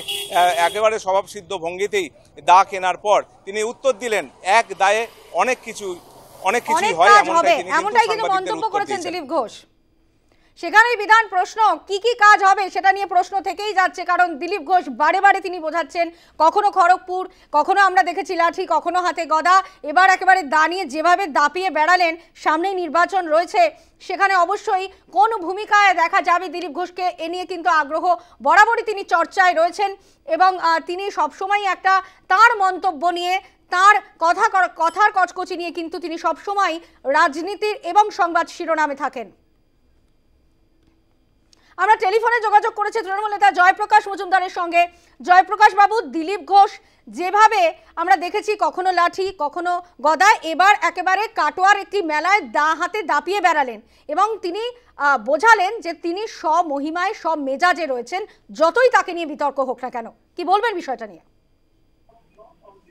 একেবারে স্বভাবসিদ্ধ ভঙ্গিতেই দা কেনার পর তিনি উত্তর দিলেন, এক দায়ে অনেক কিছু হয় এমনটাই কিন্তু মন্তব্য করেছেন দিলীপ ঘোষ। সেখানেই বিধান প্রশ্ন কি কি কাজ হবে সেটা নিয়ে প্রশ্ন থেকেই যাচ্ছে, কারণ দিলীপ ঘোষ বারে বারে তিনি বোঝাচ্ছেন কখনো খড়গপুর, কখনো আমরা দেখেছি লাঠি, কখনো হাতে গদা, এবার একেবারে দাঁড়িয়ে যেভাবে দাপিয়ে বেড়ালেন, সামনেই নির্বাচন রয়েছে, সেখানে অবশ্যই কোন ভূমিকায় দেখা যাবে দিলীপ ঘোষকে এ নিয়ে কিন্তু আগ্রহ বরাবরই তিনি চর্চায় রয়েছেন এবং তিনি সবসময় একটা তার মন্তব্য নিয়ে তার কথার কচকচি নিয়ে কিন্তু তিনি সবসময় রাজনীতির এবং সংবাদ শিরোনামে থাকেন। আমরা টেলিফোনে যোগাযোগ করেছি তৃণমূল নেতা জয়প্রকাশ মজুমদারের সঙ্গে। জয়প্রকাশ বাবু, দিলীপ ঘোষ যেভাবে আমরা দেখেছি কখনো লাঠি কখনো গদা, এবার একেবারে কাটোয়ার একটি মেলায় দা হাতে দাপিয়ে বেড়ালেন এবং তিনি বোঝালেন যে তিনি সব মহিমায় সব মেজাজে রয়েছেন, যতই তাকে নিয়ে বিতর্ক হোক না কেন। কি বলবেন বিষয়টা নিয়ে?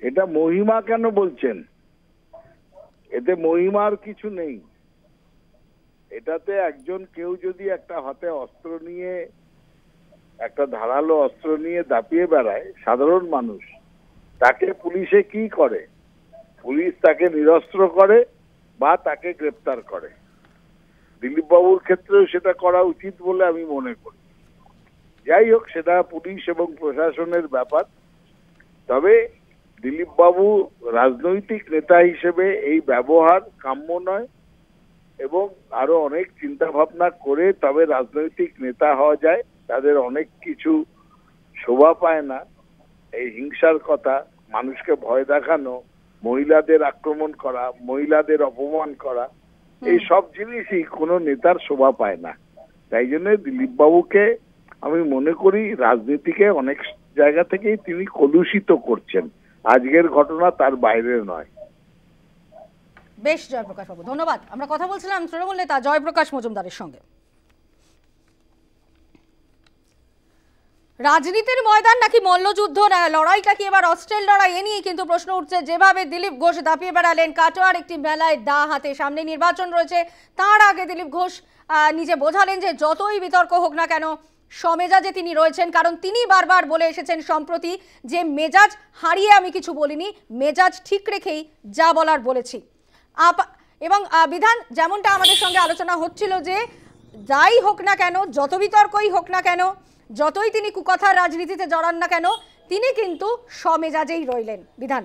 এটা মহিমা কেন বলছেন? এতে মহিমার কিছু নেই। এটাতে একজন কেউ যদি একটা হাতে অস্ত্র নিয়ে, একটা ধারালো অস্ত্র নিয়ে দাপিয়ে বেড়ায়, সাধারণ মানুষ, তাকে পুলিশে কি করে? পুলিশ তাকে নিরস্ত্র করে বা তাকে গ্রেপ্তার করে। দিলীপ বাবুর ক্ষেত্রেও সেটা করা উচিত বলে আমি মনে করি। যাই হোক, সেটা পুলিশ এবং প্রশাসনের ব্যাপার। তবে দিলীপ বাবু রাজনৈতিক নেতা হিসেবে এই ব্যবহার কাম্য নয় এবং আরো অনেক চিন্তা ভাবনা করে তবে রাজনৈতিক নেতা হওয়া যায়। তাদের অনেক কিছু শোভা পায় না। এই হিংসার কথা, মানুষকে ভয় দেখানো, মহিলাদের আক্রমণ করা, মহিলাদের অপমান করা, এই সব জিনিসই কোনো নেতার শোভা পায় না। তাই জন্য দিলীপ বাবুকে আমি মনে করি রাজনীতিকে অনেক জায়গা থেকেই তিনি কলুষিত করছেন। আজকের ঘটনা তার বাইরে নয়। বেশ জয়প্রকাশ বাবু, ধন্যবাদ। আমরা কথা বলছিলাম তৃণমূল নেতা জয়প্রকাশ মজুমদারের সঙ্গে। রাজনীতির ময়দান নাকি মল্লযুদ্ধ, লড়াইটা কি এবার অস্ত্রের লড়াই, এ নিয়ে কিন্তু প্রশ্ন উঠছে। যেভাবে দিলীপ ঘোষ দাপিয়ে বেড়ালেন কাটোয়ার একটি মেলায় দা হাতে, সামনে নির্বাচন রয়েছে, তার আগে দিলীপ ঘোষ নিজে বোঝালেন যে যতই বিতর্ক হোক না কেন সমেজাজে তিনি রয়েছেন, কারণ তিনি বারবার বলে এসেছেন সম্প্রতি যে মেজাজ হারিয়ে আমি কিছু বলিনি, মেজাজ ঠিক রেখেই যা বলার বলেছি। এবং বিধান যেমনটা আমাদের সঙ্গে আলোচনা হচ্ছিল যে যাই হোক না কেন, যত বিতর্কই হোক না কেন, যতই তিনি কুকথার রাজনীতিতে জড়ান না কেন, তিনি কিন্তু সমেজাজেই রইলেন। বিধান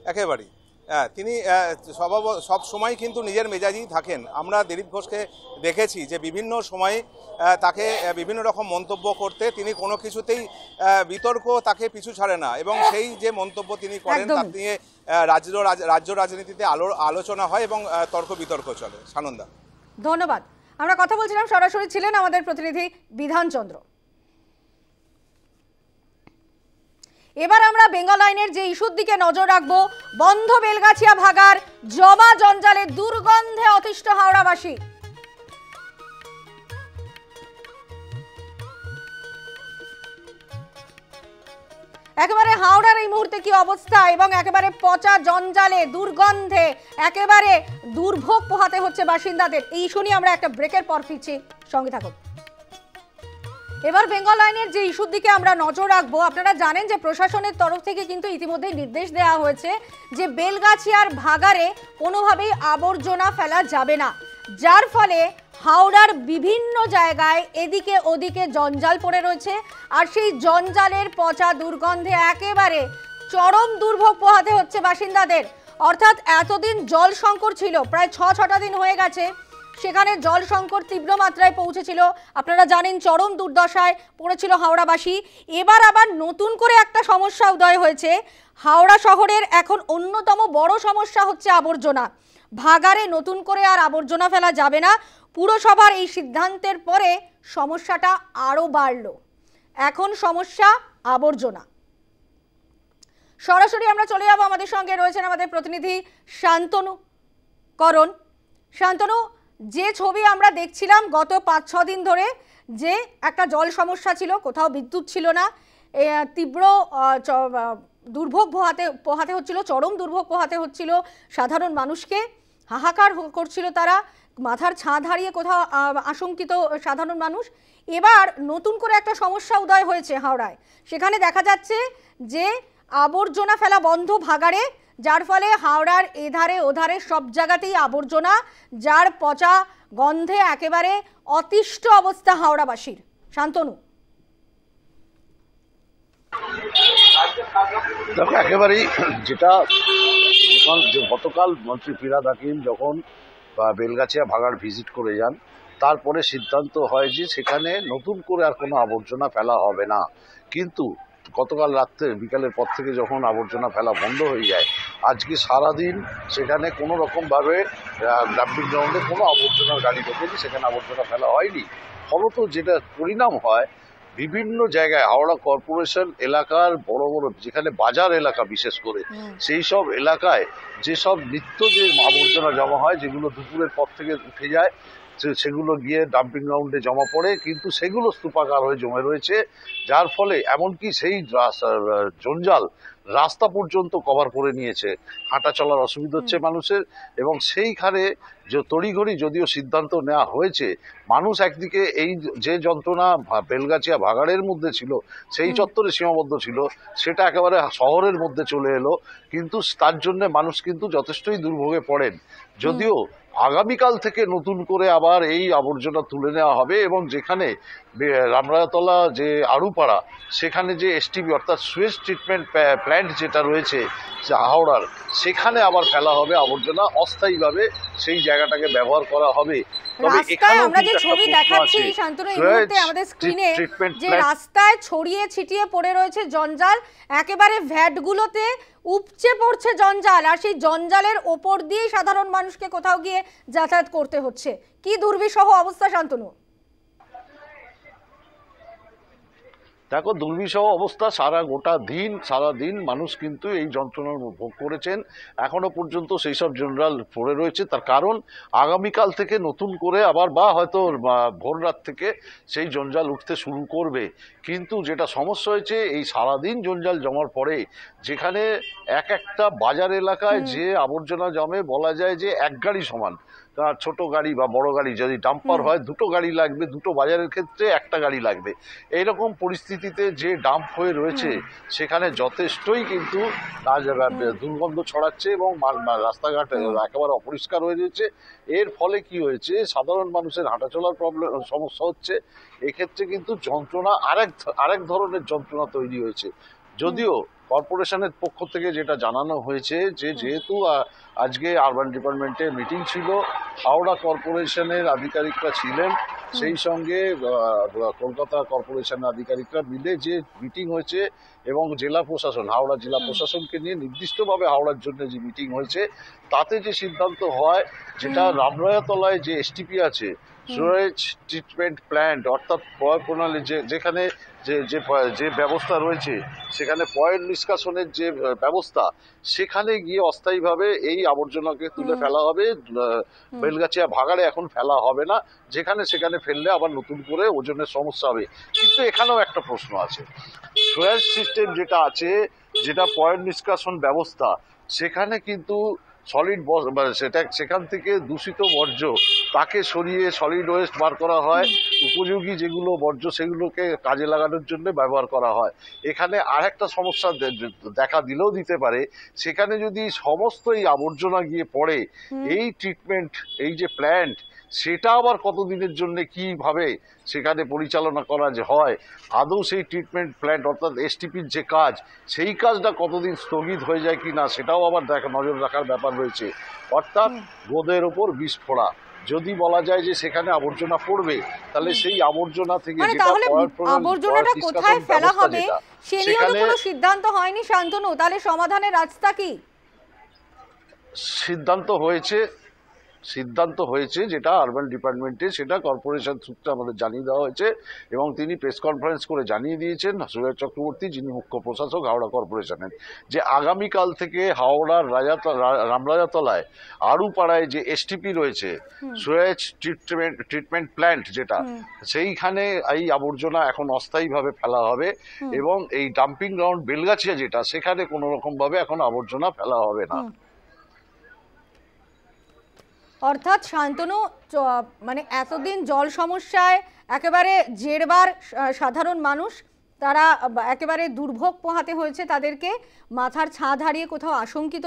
একেবারেই তিনি সব সময় কিন্তু নিজের মেজাজেই থাকেন। আমরা দিলীপ ঘোষকে দেখেছি যে বিভিন্ন সময়ে তাকে বিভিন্ন রকম মন্তব্য করতে, তিনি কোনো কিছুতেই বিতর্ক তাকে পিছু ছাড়ে না, এবং সেই যে মন্তব্য তিনি করেন তা নিয়ে রাজ্য রাজনীতিতে আলোচনা হয় এবং তর্ক বিতর্ক চলে। সানন্দা, ধন্যবাদ। আমরা কথা বলছিলাম, সরাসরি ছিলেন আমাদের প্রতিনিধি বিধানচন্দ্র। এবার আমরা বেঙ্গল লাইনের যে ইস্যুর দিকে নজর রাখবো, বন্ধ বেলগাছিয়া ভাগার জমা জঞ্জালে দুর্গন্ধে অতিষ্ঠ হাওড়াবাসী। একেবারে হাওড়ার এই মুহূর্তে কি অবস্থা, এবং একেবারে পচা জঞ্জালে দুর্গন্ধে একেবারে দুর্ভোগ পোহাতে হচ্ছে বাসিন্দাদের, এই ইস্যু নিয়ে আমরা একটা ব্রেকের পর ফিরছি, সঙ্গে থাকুন। এবার বেঙ্গল লাইনের যে ইস্যুর দিকে আমরা নজর রাখবো, আপনারা জানেন যে প্রশাসনের তরফ থেকে কিন্তু ইতিমধ্যে নির্দেশ দেওয়া হয়েছে যে বেলগাছিয়ার ভাগাড়ে কোনোভাবেই আবর্জনা ফেলা যাবে না, যার ফলে হাওড়ার বিভিন্ন জায়গায় এদিকে ওদিকে জঞ্জাল পড়ে রয়েছে, আর সেই জঞ্জালের পচা দুর্গন্ধে একেবারে চরম দুর্ভোগ পোহাতে হচ্ছে বাসিন্দাদের। অর্থাৎ এতদিন জল সংকট ছিল, প্রায় 6-6টা দিন হয়ে গেছে, সেখানে জল সংকট তীব্র মাত্রায় পৌঁছেছিল, আপনারা জানেন চরম দুর্দশায় পড়েছিল হাওড়াবাসী। এবার আবার নতুন করে একটা সমস্যা উদয় হয়েছে। হাওড়া শহরের এখন অন্যতম বড় সমস্যা হচ্ছে আবর্জনা। ভাগাড়ে নতুন করে আর আবর্জনা ফেলা যাবে না, পুরসভার এই সিদ্ধান্তের পরে সমস্যাটা আরও বাড়ল। এখন সমস্যা আবর্জনা। সরাসরি আমরা চলে যাব, আমাদের সঙ্গে রয়েছেন আমাদের প্রতিনিধি শান্তনু করণ। শান্তনু, যে ছবি আমরা দেখছিলাম গত 5-6 দিন ধরে, যে একটা জল সমস্যা ছিল, কোথাও বিদ্যুৎ ছিল না, তীব্র দুর্ভোগ পোহাতে হচ্ছিল, চরম দুর্ভোগ পোহাতে হচ্ছিল সাধারণ মানুষকে, হাহাকার করছিল তারা, মাথার ছাদ হারিয়ে কোথাও আশঙ্কিত সাধারণ মানুষ। এবার নতুন করে একটা সমস্যা উদয় হয়েছে হাওড়ায়, সেখানে দেখা যাচ্ছে যে আবর্জনা ফেলা বন্ধ ভাগাড়ে, যার ফলে হাওড়ার এধারে ওধারে সব জায়গাতেই আবর্জনা, যার পচা গন্ধে একেবারে অতিষ্ঠ অবস্থা হাওড়াবাসীর। শান্তনু, দেখো একেবারেই যেটা গতকাল মন্ত্রী ফিরহাদ হাকিম যখন বেলগাছিয়া ভাগাড় ভিজিট করে যান, তারপরে সিদ্ধান্ত হয় যে সেখানে নতুন করে আর কোনো আবর্জনা ফেলা হবে না। কিন্তু গতকাল রাত্রে বিকালের পর থেকে যখন আবর্জনা ফেলা বন্ধ হয়ে যায়, আজকে সারাদিন সেখানে কোনো রকমভাবে ডাম্পিং গ্রাউন্ডে কোনো আবর্জনার গাড়ি ঢোকেনি, সেখানে আবর্জনা ফেলা হয়নি। ফলত যেটা পরিণাম হয়, বিভিন্ন জায়গায় হাওড়া কর্পোরেশন এলাকার বড় বড় যেখানে বাজার এলাকা বিশেষ করে, সেই সব এলাকায় যেসব নিত্য যে আবর্জনা জমা হয়, যেগুলো দুপুরের পর থেকে উঠে যায়, সেগুলো গিয়ে ডাম্পিং গ্রাউন্ডে জমা পড়ে, কিন্তু সেগুলো স্তূপাকার হয়ে জমে রয়েছে, যার ফলে এমনকি সেই জঞ্জাল রাস্তা পর্যন্ত কভার করে নিয়েছে, হাঁটা চলার অসুবিধা হচ্ছে মানুষের। এবং সেইখানে যে তড়িঘড়ি যদিও সিদ্ধান্ত নেওয়া হয়েছে, মানুষ একদিকে এই যে যন্ত্রণা বেলগাছিয়া ভাগাড়ের মধ্যে ছিল, সেই চত্বরে সীমাবদ্ধ ছিল, সেটা একেবারে শহরের মধ্যে চলে এলো, কিন্তু তার জন্য মানুষ কিন্তু যথেষ্টই দুর্ভোগে পড়েন। যদিও আগামীকাল থেকে নতুন করে আবার এই আবর্জনা তুলে নেওয়া হবে, এবং যেখানে রামরায়তলা যে আড়ুপাড়া, সেখানে যে এসটিপি অর্থাৎ সুয়েজ ট্রিটমেন্ট প্ল্যান্ট যেটা রয়েছে হাওড়ার, সেখানে আবার ফেলা হবে আবর্জনা অস্থায়ীভাবে, সেই জায়গাটাকে ব্যবহার করা হবে। আমরা যে ছবি দেখাচ্ছি শান্তনু এই মুহূর্তে আমাদের স্ক্রিনে, যে রাস্তায় ছড়িয়ে ছিটিয়ে পড়ে রয়েছে জঞ্জাল, একেবারে ভ্যাটগুলোতে উপচে পড়ছে জঞ্জাল, আর সেই জঞ্জালের ওপর দিয়ে সাধারণ মানুষকে কোথাও গিয়ে যাতায়াত করতে হচ্ছে। কি দুর্বিষহ অবস্থা শান্তনু। দেখো দুর্বিষহ অবস্থা, সারাদিন মানুষ কিন্তু এই যন্ত্রণার ভোগ করেছেন, এখনো পর্যন্ত সেই সব জঞ্জাল পড়ে রয়েছে। তার কারণ আগামীকাল থেকে নতুন করে আবার বা হয়তো ভোর রাত থেকে সেই জঞ্জাল উঠতে শুরু করবে। কিন্তু যেটা সমস্যা হয়েছে, এই সারাদিন জঞ্জাল জমার পরে যেখানে এক একটা বাজার এলাকায় যে আবর্জনা জমে, বলা যায় যে এক গাড়ি সমান, ছোট গাড়ি বা বড় গাড়ি যদি ডাম্পার হয়, দুটো গাড়ি লাগবে, দুটো বাজারের ক্ষেত্রে একটা গাড়ি লাগবে। এইরকম পরিস্থিতিতে যে ডাম্প হয়ে রয়েছে, সেখানে যথেষ্টই কিন্তু দুর্গন্ধ ছড়াচ্ছে এবং রাস্তাঘাট একেবারে অপরিষ্কার হয়ে রয়েছে। এর ফলে কি হয়েছে, সাধারণ মানুষের হাঁটা চলার সমস্যা হচ্ছে। এক্ষেত্রে কিন্তু যন্ত্রণা আরেক ধরনের যন্ত্রণা তৈরি হয়েছে। যদিও কর্পোরেশনের পক্ষ থেকে যেটা জানানো হয়েছে যে যেহেতু আজকে আরবান ডিপার্টমেন্টে মিটিং ছিল, হাওড়া কর্পোরেশনের আধিকারিকরা ছিলেন, সেই সঙ্গে কলকাতা কর্পোরেশনের আধিকারিকরা মিলে যে মিটিং হয়েছে এবং জেলা প্রশাসন, হাওড়া জেলা প্রশাসনকে নিয়ে নির্দিষ্টভাবে হাওড়ার জন্য যে মিটিং হয়েছে, তাতে যে সিদ্ধান্ত হয় যেটা রামরায়াতলায় যে এসটিপি আছে, সুয়েজ ট্রিটমেন্ট প্ল্যান্ট, অর্থাৎ পয় প্রণালী যেখানে যে ব্যবস্থা রয়েছে, সেখানে পয়েন্ট নিষ্কাশনের যে ব্যবস্থা, সেখানে গিয়ে অস্থায়ীভাবে এই আবর্জনাকে তুলে ফেলা হবে। বেলগাছিয়া ভাগাড়ে এখন ফেলা হবে না, যেখানে সেখানে ফেললে আবার নতুন করে ওজনের সমস্যা হবে। কিন্তু এখানেও একটা প্রশ্ন আছে, সুয়েজ সিস্টেম যেটা আছে, যেটা পয়েন্ট নিষ্কাশন ব্যবস্থা, সেখানে কিন্তু সলিড সেখান থেকে দূষিত বর্জ্য তাকে সরিয়ে সলিড ওয়েস্ট বার করা হয়, উপযোগী যেগুলো বর্জ্য সেগুলোকে কাজে লাগানোর জন্য ব্যবহার করা হয়। এখানে আর একটা সমস্যা দেখা দিলেও দিতে পারে, সেখানে যদি সমস্ত এই আবর্জনা গিয়ে পড়ে, এই ট্রিটমেন্ট, এই যে প্ল্যান্ট, সেটা আবার কতদিনের জন্য কিভাবে সেখানে পরিচালনা করা হয়, আদৌ সেই ট্রিটমেন্ট প্ল্যান্ট অর্থাৎ এসটিপির যে কাজ, সেই কাজটা কতদিন স্থগিত হয়ে যায় কিনা, সেটাও আবার নজর রাখার ব্যাপার রয়েছে। অর্থাৎ গোদের ওপর বিষ ফোড়া। যদি বলা যায় যে সেখানে আবর্জনা পড়বে, তাহলে সেই আবর্জনা থেকে আবর্জনাটা কোথায় ফেলা হবে সে নিয়ে তো কোনো সিদ্ধান্ত হয়নি শান্তনু, তাহলে সমাধানের রাস্তা কি? সিদ্ধান্ত হয়েছে যেটা আরবান ডিপার্টমেন্টে, সেটা কর্পোরেশন সূত্রে আমাদের জানিয়ে দেওয়া হয়েছে এবং তিনি প্রেস কনফারেন্স করে জানিয়ে দিয়েছেন সুজয় চক্রবর্তী, যিনি মুখ্য প্রশাসক হাওড়া কর্পোরেশনের, যে আগামীকাল থেকে হাওড়ার রামরাজাতলায় আরুপাড়ায় যে এসটিপি রয়েছে, সুয়েজ ট্রিটমেন্ট প্ল্যান্ট যেটা, সেইখানে এই আবর্জনা এখন অস্থায়ীভাবে ফেলা হবে এবং এই ডাম্পিং গ্রাউন্ড বেলগাছিয়া যেটা, সেখানে কোনো রকম ভাবে এখন আবর্জনা ফেলা হবে না। অর্থাৎ শান্তনু, মানে এতদিন জল সমস্যায় একেবারে জেরবার সাধারণ মানুষ, তারা একেবারে দুর্ভোগ পোহাতে হয়েছে তাদেরকে, মাথার ছাদ হারিয়ে কোথাও আশঙ্কিত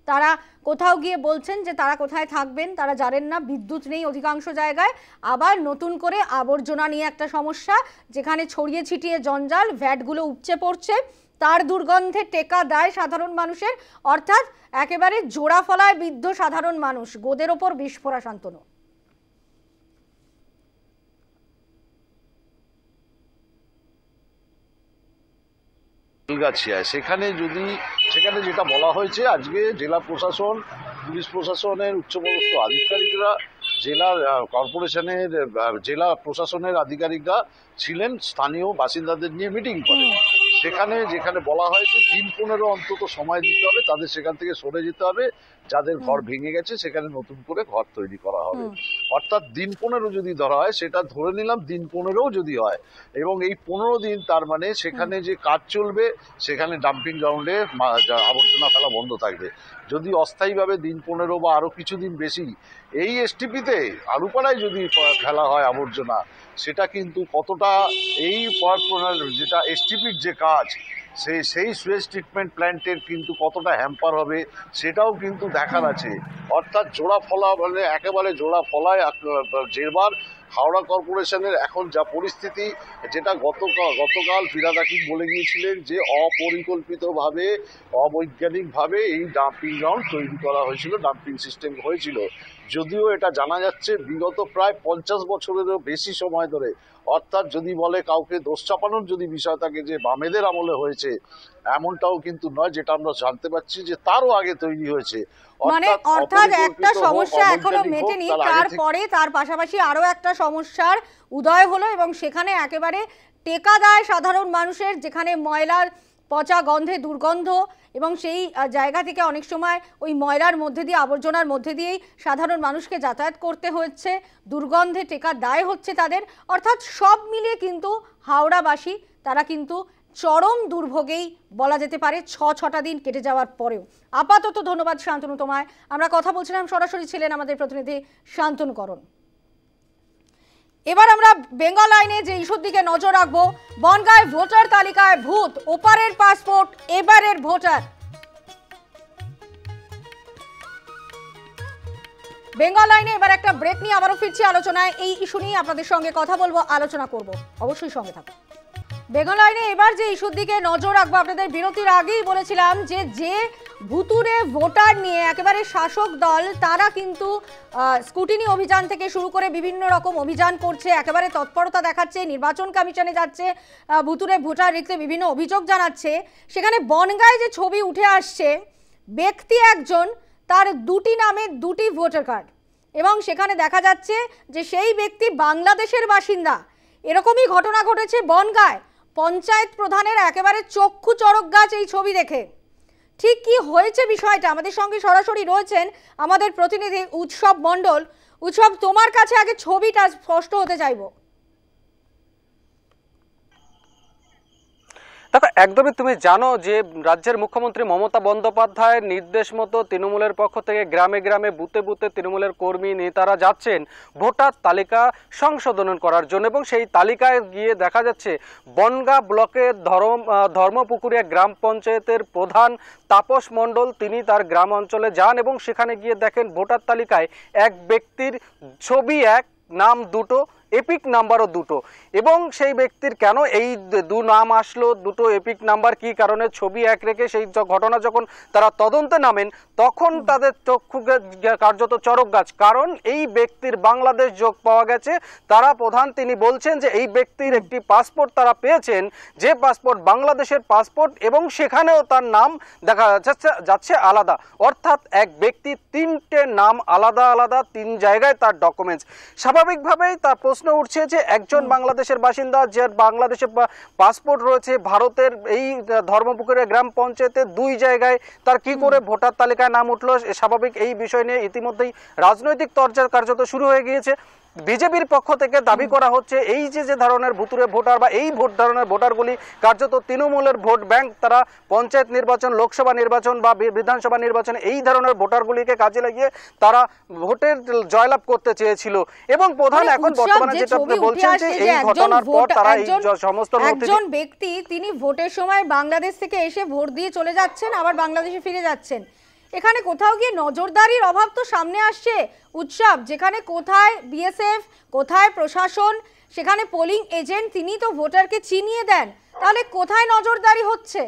তারা কোথাও গিয়ে বলছেন যে তারা কোথায় থাকবেন তারা জানেন না, বিদ্যুৎ নেই অধিকাংশ জায়গায়, আবার নতুন করে আবর্জনা নিয়ে একটা সমস্যা, যেখানে ছড়িয়ে ছিটিয়ে জঞ্জাল, ভ্যাটগুলো উপচে পড়ছে, তার দুর্গন্ধে টেকা দেয় সাধারণ মানুষের। অর্থাৎ একেবারে জোড়া ফলায় বিদ্ধ সাধারণ মানুষ, গোদের ওপর বিস্ফোরা। শান্তনু, সেখানে যেটা বলা হয়েছে, আজকে জেলা প্রশাসন, পুলিশ প্রশাসনের উচ্চপদস্থ আধিকারিকরা, জেলা প্রশাসনের আধিকারিকরা ছিলেন, স্থানীয় বাসিন্দাদের নিয়ে মিটিং করে। যেখানে বলা হয় যে দিন 15 অন্তত সময় দিতে হবে তাদের, সেখান থেকে সরে যেতে হবে, যাদের ঘর ভেঙে গেছে সেখানে নতুন করে ঘর তৈরি করা হবে। অর্থাৎ দিন 15 যদি ধরা হয়, সেটা ধরে নিলাম দিন 15 যদি হয়, এবং এই 15 দিন তার মানে সেখানে যে কাজ চলবে, সেখানে ডাম্পিং গ্রাউন্ডে আবর্জনা ফেলা বন্ধ থাকবে। যদি অস্থায়ীভাবে দিন 15 বা আরো কিছুদিন বেশি এই এসটিপিতে আরুপাড়ায় যদি ফেলা হয় আবর্জনা, সেটা কিন্তু কতটা এই যেটা এসটিপির যে কাজ, সেই সুয়েজ ট্রিটমেন্ট প্ল্যান্টের কিন্তু কতটা হ্যাম্পার হবে, সেটাও কিন্তু দেখার আছে। অর্থাৎ জোড়া ফলা, মানে একেবারে জোড়া ফলায় যেবার হাওড়া কর্পোরেশনের এখন যা পরিস্থিতি, যেটা গতকাল ফিরহাদ হাকিম বলে গিয়েছিলেন যে অপরিকল্পিতভাবে, অবৈজ্ঞানিকভাবে এই ডাম্পিং গ্রাউন্ড তৈরি করা হয়েছিল, ডাম্পিং সিস্টেম হয়েছিল। যদিও এটা জানা যাচ্ছে বিগত প্রায় 50 বছরেরও বেশি সময় ধরে, অর্থাৎ যদি বলে কাউকে দোষ চাপানোর যদি বিষয় থাকে যে বামেদের আমলে হয়েছে, এমনটাও কিন্তু নয়, যেটা আমরা জানতে পারছি যে তারও আগে তৈরি হয়েছে। মানে অর্থাৎ একটা সমস্যা এখনো মেটেনি, তারপরে তার পাশাপাশি আরো একটা সমস্যার উদয় হলো এবং সেখানে একেবারে টেকা দেয় সাধারণ মানুষের, যেখানে ময়লার পচা গন্ধে দুর্গন্ধ, এবং সেই জায়গা থেকে অনেক সময় ওই ময়লার মধ্যে দিয়ে, আবর্জনার মধ্যে দিয়েই সাধারণ মানুষকে যাতায়াত করতে হচ্ছে, দুর্গন্ধে টেকা দায় হচ্ছে তাদের। অর্থাৎ সব মিলিয়ে কিন্তু হাওড়াবাসী তারা কিন্তু চরম দুর্ভোগেই বলা যেতে পারে 6টা দিন কেটে যাওয়ার পরেও। আপাতত ধন্যবাদ শান্তনু তোমায়। আমরা কথা বলছিলাম, সরাসরি ছিলেন আমাদের প্রতিনিধি শান্তনু করণ। এবার আমরা বেঙ্গল আইনে যে ইস্যুর দিকে নজর রাখবো, বনগাঁয় ভোটার তালিকায় ভূত, ওপারের পাসপোর্ট এবারের ভোটার। বেঙ্গল আইনে এবার একটা ব্রেক নিয়ে আবারও ফিরছি আলোচনায়। এই ইস্যু নিয়ে আপনাদের সঙ্গে কথা বলবো, আলোচনা করব, অবশ্যই সঙ্গে থাকুন। বেঙ্গল লাইনে এবার যে ইস্যুর দিকে নজর রাখবো, আপনাদের বিরতির আগেই বলেছিলাম যে ভুতুরে ভোটার নিয়ে একেবারে শাসক দল তারা কিন্তু স্কুটিনি অভিযান থেকে শুরু করে বিভিন্ন রকম অভিযান করছে, একেবারে তৎপরতা দেখাচ্ছে, নির্বাচন কমিশনে যাচ্ছে, ভুতুরে ভোটার লিখতে বিভিন্ন অভিযোগ জানাচ্ছে। সেখানে বনগাঁয় যে ছবি উঠে আসছে, ব্যক্তি একজন, তার দুটি নামে দুটি ভোটার কার্ড, এবং সেখানে দেখা যাচ্ছে যে সেই ব্যক্তি বাংলাদেশের বাসিন্দা। এরকমই ঘটনা ঘটেছে বনগাঁয়। পঞ্চায়েত প্রধানের একেবারে চক্ষু চড়ক গাছ এই ছবি দেখে। ঠিক কি হয়েছে বিষয়টা, আমাদের সঙ্গে সরাসরি রয়েছেন আমাদের প্রতিনিধি উৎসব মণ্ডল। উৎসব, তোমার কাছে আগে ছবিটা স্পষ্ট হতে চাইবো। দেখো, একদমই তুমি জানো যে রাজ্যের মুখ্যমন্ত্রী মমতা বন্দ্যোপাধ্যায়ের নির্দেশ মতো তৃণমূলের পক্ষ থেকে গ্রামে গ্রামে বুথে বুথে তৃণমূলের কর্মী নেতারা যাচ্ছেন ভোটার তালিকা সংশোধন করার জন্য, এবং সেই তালিকায় গিয়ে দেখা যাচ্ছে বনগাঁ ব্লকের ধর্মপুকুরিয়া গ্রাম পঞ্চায়েতের প্রধান তাপস মণ্ডল তিনি তার গ্রাম অঞ্চলে যান এবং সেখানে গিয়ে দেখেন ভোটার তালিকায় এক ব্যক্তির ছবি এক, নাম দুটো, এপিক নাম্বারও দুটো। এবং সেই ব্যক্তির কেন এই দু নাম আসলো, দুটো এপিক নাম্বার, কি কারণে ছবি এক রেখে, সেই ঘটনা যখন তারা তদন্তে নামেন তখন তাদের চক্ষু কার্যত চড়ক গাছ। কারণ এই ব্যক্তির বাংলাদেশ যোগ পাওয়া গেছে। তারা প্রধান তিনি বলছেন যে এই ব্যক্তির একটি পাসপোর্ট তারা পেয়েছেন, যে পাসপোর্ট বাংলাদেশের পাসপোর্ট, এবং সেখানেও তার নাম দেখা যাচ্ছে আলাদা। অর্থাৎ এক ব্যক্তি তিনটে নাম আলাদা আলাদা, তিন জায়গায় তার ডকুমেন্টস। স্বাভাবিকভাবেই তার প্রশ্ন উঠছে যে একজন বাংলাদেশের বাসিন্দা, যার বাংলাদেশে পাসপোর্ট রয়েছে, ভারতের এই ধর্মপুকুরিয়া গ্রাম পঞ্চায়েতে দুই জায়গায় তার কি করে ভোটার তালিকায় নাম উঠলো। স্বাভাবিক এই বিষয় নিয়ে ইতিমধ্যেই রাজনৈতিক তরজা কার্যত শুরু হয়ে গিয়েছে। বিজেপির পক্ষ থেকে দাবি করা হচ্ছে এই যে ধরনের ভুতুরে ভোটার বা এই ধরনের ভোটারগুলি কার্যত তৃণমূলের ভোট ব্যাংক। তারা পঞ্চায়েত নির্বাচন, লোকসভা নির্বাচন বা বিধানসভা নির্বাচনে এই ধরনের ভোটারগুলিকে কাজে লাগিয়ে তারা ভোটের জয়লাভ করতে চেয়েছিল। এবং প্রধান এখন বর্তমানে যেটা বলছেন যে এই ঘটনার পর তারা এই সমস্ত একজন ব্যক্তি তিনি ভোটের সময় বাংলাদেশ থেকে এসে ভোট দিয়ে চলে যাচ্ছেন, আবার বাংলাদেশে ফিরে যাচ্ছেন। এখানে কোথাও গিয়ে নজরদারির অভাব তো সামনে আসছে উৎসব, যেখানে কোথায় বিএসএফ, কোথায় প্রশাসন, সেখানে পোলিং এজেন্ট তিনি তো ভোটারকে চিনিয়ে দেন, তাহলে কোথায় নজরদারি হচ্ছে?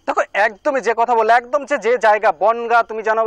দেখো, একদমই যে কথা বলে, একদম যে জায়গা বনগাঁ, তুমি জানো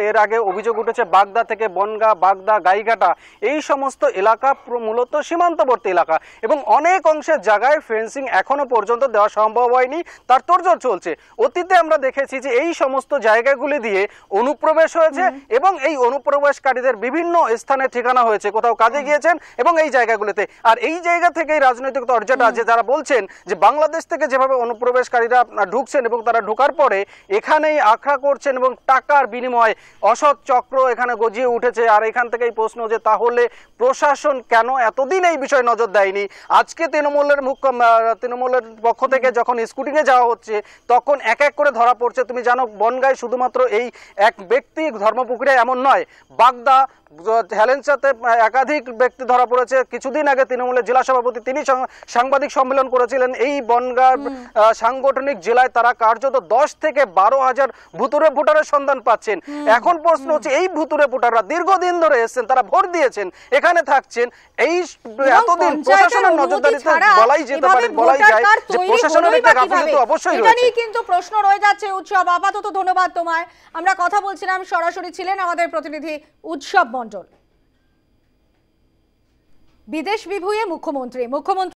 এর আগে অভিযোগ উঠেছে বাগদা থেকে বনগাঁ, বাগদা, গাইঘাটা, এই সমস্ত এলাকা মূলত সীমান্তবর্তী এলাকা, এবং অনেক অংশের জায়গায় ফেন্সিং এখনো পর্যন্ত দেওয়া সম্ভব হয়নি, তার তোড়জোড় চলছে। অতীতে আমরা দেখেছি যে এই সমস্ত জায়গাগুলি দিয়ে অনুপ্রবেশ হয়েছে এবং এই অনুপ্রবেশকারীদের বিভিন্ন স্থানে ঠিকানা হয়েছে, কোথাও কাজে গিয়েছেন এবং এই জায়গাগুলিতে। আর এই জায়গা থেকেই রাজনৈতিক তরজাটা যে যারা বলছেন যে বাংলাদেশ থেকে যেভাবে অনুপ্রবেশকারীরা ঢুকছেন এবং তারা ঢোকার পরে এখানেই আখড়া করছেন এবং টাকার বিনিময়ে অসৎ চক্র এখানে গজিয়ে উঠেছে। আর এখান থেকেই প্রশ্ন যে তাহলে প্রশাসন কেন এতদিন এই বিষয়ে নজর দেয়নি? আজকে তৃণমূলের পক্ষ থেকে যখন স্কুটিংয়ে যাওয়া হচ্ছে তখন এক এক করে ধরা পড়ছে। তুমি জানো বনগাঁয় শুধুমাত্র এই এক ব্যক্তি, ধর্মপুকুরিয়া এমন নয়, বাগদা, হেলেঞ্চাতে একাধিক ব্যক্তি ধরা পড়েছে। কিছুদিন আগে তৃণমূলের জেলা সভাপতি তিনি সাংবাদিক সম্মেলন করেছিলেন। এই বনগাঁ সাংগঠনিক জেলায় তারা কার্যত 10 থেকে 12,000 ভুতুরে ভোটারের সন্ধান পাচ্ছেন। এখন প্রশ্ন হচ্ছে এই ভুতুরে ভোটাররা দীর্ঘদিন ধরে এসেছেন, তারা ভোট দিয়েছেন, এখানে থাকছেন, এই এতদিন প্রশাসনের নজরদারিতে বলাই যেতে পারে, বলাই যায় যে প্রশাসনের একটা গাফিলতি অবশ্যই রয়েছে। এটাই কিন্তু প্রশ্ন রয়ে যাচ্ছে। উৎসব, আপাতত ধন্যবাদ তোমায়। আমরা কথা বলছিলাম, সরাসরি ছিলেন আমাদের প্রতিনিধি উৎসব মণ্ডল। বিদেশ বিভূঁইয়ে মুখ্যমন্ত্রী